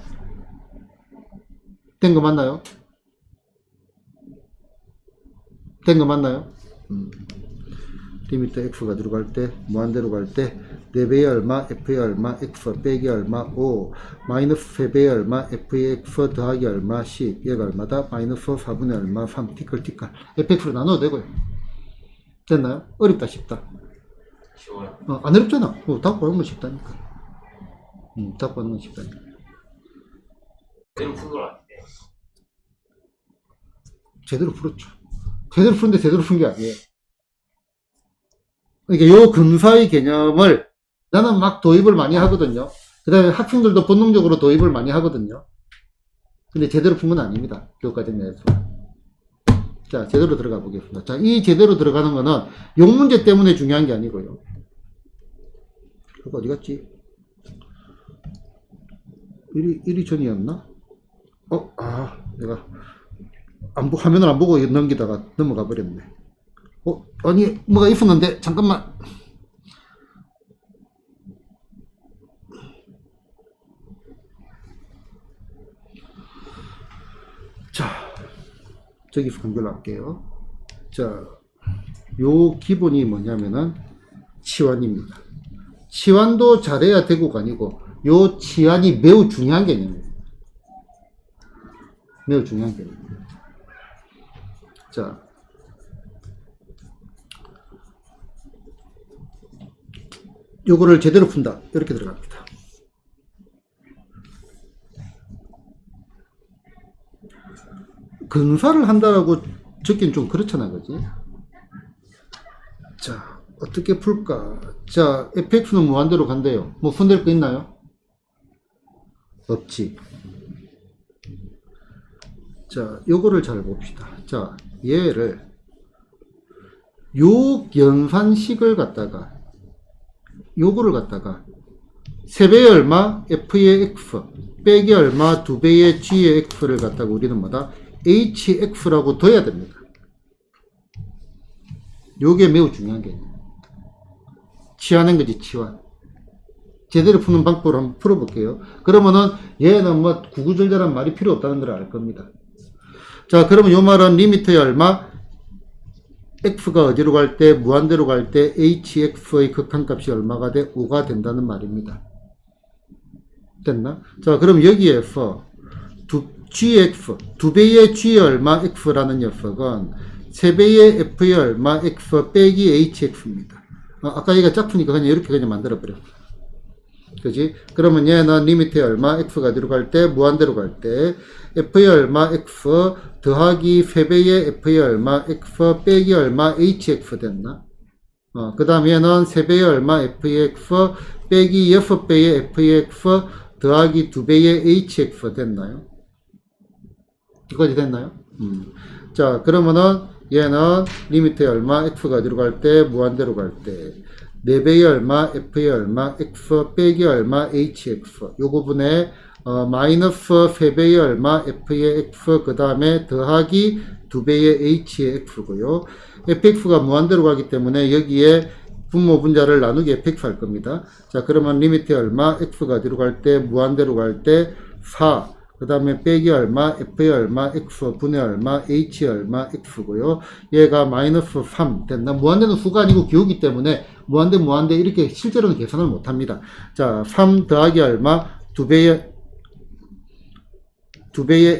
된 거 맞나요? 된 거 맞나요? 리미트 x가 들어갈 때, 무한대로 갈 때, 4배의 얼마, f의 얼마, x 빼기 얼마, 5, 마이너스 3배의 얼마, f의 x 더하기 얼마, 10, 얘가 얼마다? 마이너스 4분의 얼마, 3, 티끌. fx로 나눠도 되고요. 됐나요? 어렵다, 쉽다? 쉬워요. 안 어렵잖아. 답 보는 건 쉽다니까. 답 보는 건 쉽다니까. 쌤 푼걸 아니에요? 제대로 풀었죠. 제대로 푸는데 제대로 푼 게 아니에요. 그러니까 요 근사의 개념을 나는 막 도입을 많이 하거든요. 그 다음에 학생들도 본능적으로 도입을 많이 하거든요. 근데 제대로 푼 건 아닙니다. 교과정 내에서. 자, 제대로 들어가 보겠습니다. 자, 이 제대로 들어가는 거는 용 문제 때문에 중요한 게 아니고요. 그거 어디 갔지? 1이 전이었나? 내가 화면을 안 보고 넘기다가 넘어가 버렸네. 아니, 뭐가 있었는데, 잠깐만. 자, 저기서 연결할게요. 자, 요 기본이 뭐냐면은, 치환입니다. 치환도 잘해야 되고가 아니고, 요 치환이 매우 중요한 개념이에요. 매우 중요한 개념이에요. 자, 요거를 제대로 푼다. 이렇게 들어갑니다. 근사를 한다라고 적긴 좀 그렇잖아, 그지? 자, 어떻게 풀까? 자, fx는 무한대로 간대요. 뭐 푼될 거 있나요? 없지. 자, 요거를 잘 봅시다. 자, 얘를 요 연산식을 갖다가 요거를 갖다가 3배의 얼마 f의 x 빼기 얼마 2배의 g의 x를 갖다가 우리는 뭐다? hx라고 둬야 됩니다. 요게 매우 중요한 개념. 치환한 거지, 치환. 제대로 푸는 방법을 한번 풀어볼게요. 그러면은 얘는 뭐 구구절절한 말이 필요 없다는 걸 알 겁니다. 자, 그러면 요 말은 리미트의 얼마? x가 어디로 갈 때, 무한대로 갈 때 hx의 극한값이 얼마가 돼? 5가 된다는 말입니다. 됐나? 자, 그럼 여기에서 gx, 2배의 g의 얼마 x라는 녀석은 3배의 f의 얼마 x 빼기 hx입니다. 아까 얘가 짝푸니까 그냥 이렇게 그냥 만들어버려. 그지? 그러면 얘는 리미트의 얼마 x가 어디로 갈 때, 무한대로 갈 때 f의 얼마 x 더하기 3배의 f의 얼마 x 빼기 얼마 hx 됐나? 그 다음 얘는 3배의 얼마 fx 빼기 6배의 fx 더하기 2배의 hx 됐나요? 이거까지 됐나요? 자, 그러면은 얘는 리미트의 얼마 x가 어디로 갈 때, 무한대로 갈 때 4배의 얼마, f의 얼마, x 빼기 얼마, hx. 요 부분에 마이너스 3배의 얼마, f의 x, 그 다음에 더하기 2배의 h의 x고요. fx가 무한대로 가기 때문에 여기에 분모 분자를 나누기 fx 할 겁니다. 자, 그러면 리미트 얼마, x가 어디로 갈 때, 무한대로 갈 때 4. 그 다음에 빼기 얼마, f의 얼마, x 분의 얼마, h의 얼마, x고요. 얘가 마이너스 3 됐나? 무한대는 수가 아니고 기호기 때문에 무한대 이렇게 실제로는 계산을 못합니다. 자, 3 더하기 얼마, 2배의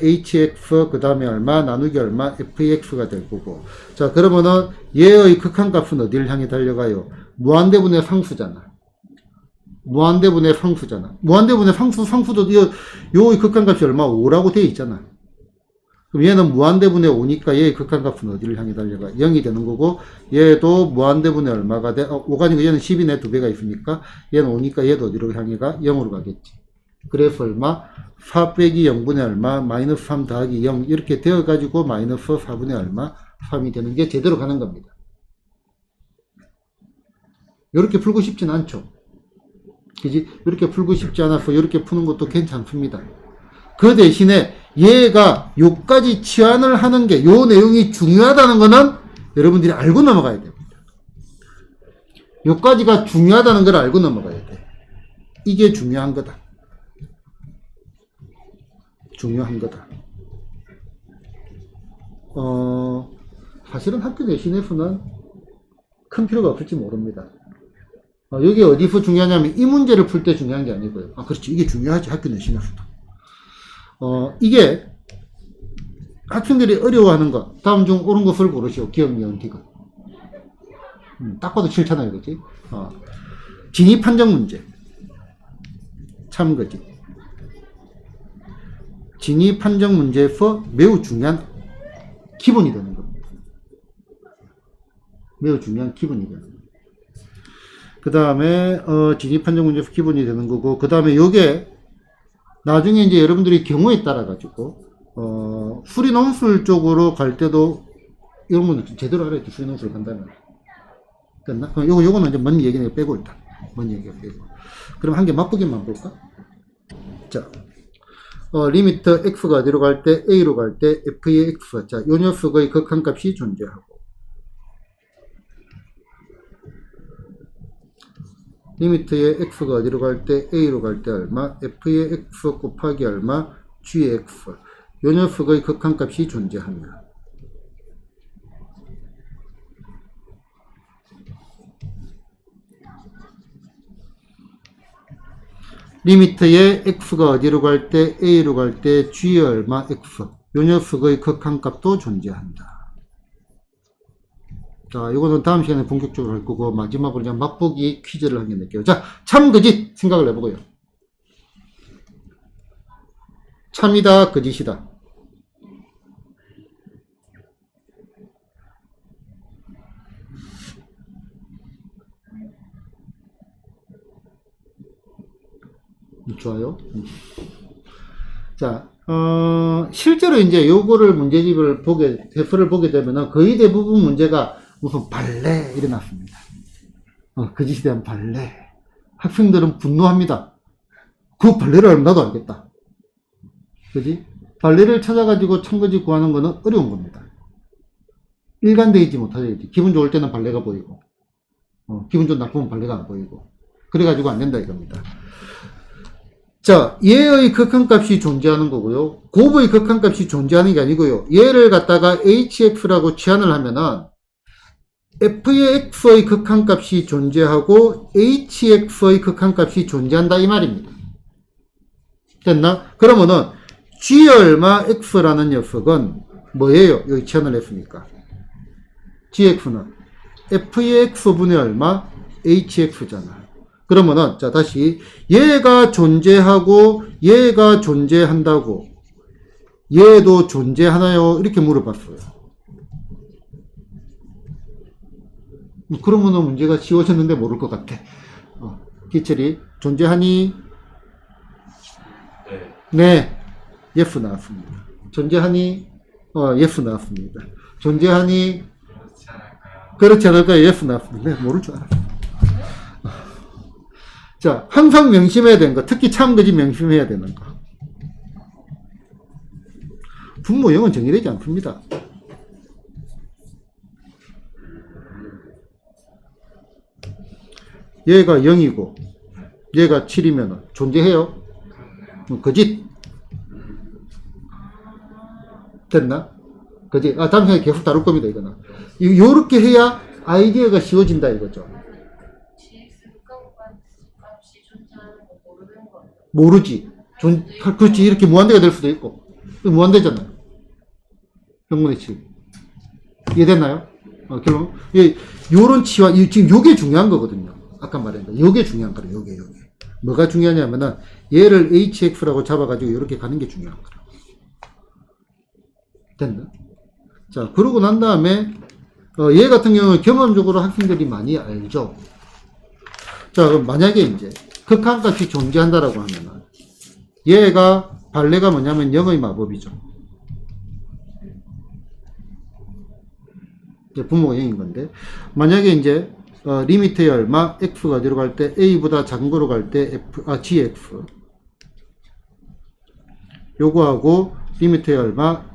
hx 그 다음에 얼마, 나누기 얼마, fx가 될 거고. 자, 그러면은 얘의 극한값은 어디를 향해 달려가요? 무한대분의 상수잖아. 무한대분의 상수도 요의 극한값이 얼마? 5라고 되어 있잖아. 그럼 얘는 무한대분의 5니까 얘의 극한값은 어디를 향해 달려가? 0이 되는 거고, 얘도 무한대분의 얼마가 돼? 5가 아니고 얘는 10이네, 2배가 있으니까 얘는 5니까 얘도 어디로 향해 가? 0으로 가겠지. 그래서 얼마? 4 빼기 0분의 얼마? 마이너스 3 더하기 0 이렇게 되어가지고 마이너스 4분의 얼마? 3이 되는 게 제대로 가는 겁니다. 이렇게 풀고 싶진 않죠. 그지? 이렇게 풀고 싶지 않아서 이렇게 푸는 것도 괜찮습니다. 그 대신에 얘가 요까지 치환을 하는 게 요 내용이 중요하다는 거는 여러분들이 알고 넘어가야 됩니다. 요까지가 중요하다는 걸 알고 넘어가야 돼. 이게 중요한 거다. 중요한 거다. 사실은 학교 내신에서는 큰 필요가 없을지 모릅니다. 여기 어디서 중요하냐면 이 문제를 풀 때 중요한 게 아니고요. 그렇지. 이게 중요하지. 학교 내신에서도. 이게 학생들이 어려워하는 것. 다음 중 옳은 것을 고르시오. 기억, 미언, 디귿. 딱 봐도 싫잖아요. 그치? 진위 판정 문제. 참, 그지? 진위 판정 문제에서 매우 중요한 기본이 되는 겁니다. 매우 중요한 기본이 되는 겁니다. 그 다음에 진위 판정 문제에서 기본이 되는 거고, 그 다음에 요게 나중에 이제 여러분들이 경우에 따라 가지고 수리 논술 쪽으로 갈 때도 이런 건 제대로 알아야지. 수리 논술 간다면 됐나? 그럼 요거는 이제 먼 얘기는 빼고 일단 먼 얘기가 빼고. 그럼 한 개 맛보기만 볼까? 자, 리미트 x가 어디로 갈 때, a로 갈 때 f의 x. 자, 요 녀석의 극한값이 존재하고, 리미트의 x가 어디로 갈 때, a로 갈 때 얼마, f의 x 곱하기 얼마, g의 x. 요 녀석의 극한값이 존재하며, 리미트의 x가 어디로 갈 때, a로 갈 때 g의 얼마, x. 요 녀석의 극한값도 존재한다. 자, 이거는 다음 시간에 본격적으로 할 거고, 마지막으로 그냥 맛보기 퀴즈를 한 개 낼게요. 자, 참, 거짓 생각을 해보고요. 참이다, 거짓이다. 좋아요. 자, 실제로 이제 요거를 문제집을 해설을 보게 되면은 거의 대부분 문제가 무슨 발레 일어났습니다. 거짓에 대한 발레. 학생들은 분노합니다. 그 발레를 알면 나도 알겠다. 그지? 발레를 찾아가지고 참거짓 구하는 거는 어려운 겁니다. 일관되어 있지 못하지. 기분 좋을 때는 발레가 보이고, 기분 좀 나쁘면 발레가 안 보이고. 그래가지고 안 된다 이겁니다. 자, 얘의 극한값이 존재하는 거고요. 곱의 극한값이 존재하는 게 아니고요. 얘를 갖다가 hx라고 치환을 하면은 f의 x의 극한값이 존재하고 hx의 극한값이 존재한다 이 말입니다. 됐나? 그러면은 g 얼마 x라는 녀석은 뭐예요? 여기 치환을 했으니까 gx는 f의 x분의 얼마 hx잖아. 그러면은 자 다시 얘가 존재하고 얘가 존재한다고 얘도 존재하나요? 이렇게 물어봤어요. 그러면은 문제가 쉬워졌는데 모를 것 같아. 기철이 존재하니? 네. yes 나왔습니다. 존재하니? yes 나왔습니다. 존재하니? 그렇지 않을까요? 그렇지 않을까요? yes 나왔습니다. 네, 모를 줄 알았어. 자, 항상 명심해야 되는 거, 특히 참거짓 명심해야 되는 거. 분모 0은 정의되지 않습니다. 얘가 0이고 얘가 7이면 존재해요? 거짓. 됐나? 거짓. 다음 시간에 계속 다룰 겁니다, 이거는. 요렇게 해야 아이디어가 쉬워진다, 이거죠. 값이 존재하는 거 모르는 거. 모르지. 그렇지. 이렇게 무한대가 될 수도 있고. 무한대잖아요. 병문의 치. 이해됐나요? 결론. 요런 치와, 지금 요게 중요한 거거든요. 아까 말했는데, 요게 중요한 거예요, 요게. 뭐가 중요하냐면은, 얘를 hx라고 잡아가지고 이렇게 가는 게 중요한 거예요. 됐나? 자, 그러고 난 다음에, 얘 같은 경우는 경험적으로 학생들이 많이 알죠. 자, 그럼 만약에 이제, 극한값이 존재한다라고 하면은, 얘가, 발레가 뭐냐면 0의 마법이죠. 이제 분모가 0인 건데, 만약에 이제, 리미트에 얼마, x가 어디로 갈 때, a보다 작은 거로 갈 때, gx. 요거하고, 리미트에 얼마,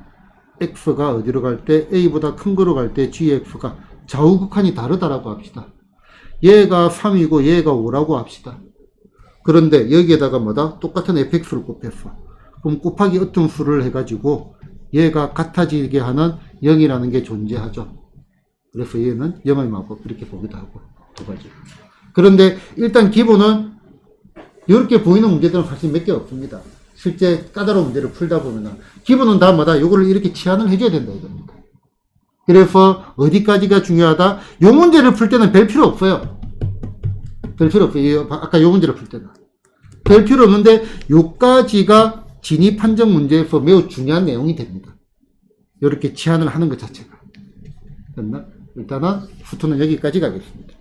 x가 어디로 갈 때, a보다 큰 거로 갈 때, gx가 좌우 극한이 다르다라고 합시다. 얘가 3이고, 얘가 5라고 합시다. 그런데 여기에다가 뭐다? 똑같은 fx를 곱했어. 그럼 곱하기 어떤 수를 해가지고, 얘가 같아지게 하는 0이라는 게 존재하죠. 그래서 얘는 0의 마법 이렇게 보기도 하고 두 가지. 그런데 일단 기본은 이렇게 보이는 문제들은 사실 몇 개 없습니다. 실제 까다로운 문제를 풀다 보면은 기본은 다 뭐다? 요거를 이렇게 치환을 해줘야 된다 이겁니다. 그래서 어디까지가 중요하다? 요 문제를 풀 때는 별 필요 없어요. 별 필요 없어요. 아까 요 문제를 풀 때는 별 필요 없는데 요까지가 진입 판정 문제에서 매우 중요한 내용이 됩니다. 이렇게 치환을 하는 것 자체가. 됐나? 일단은 후투는 여기까지 가겠습니다.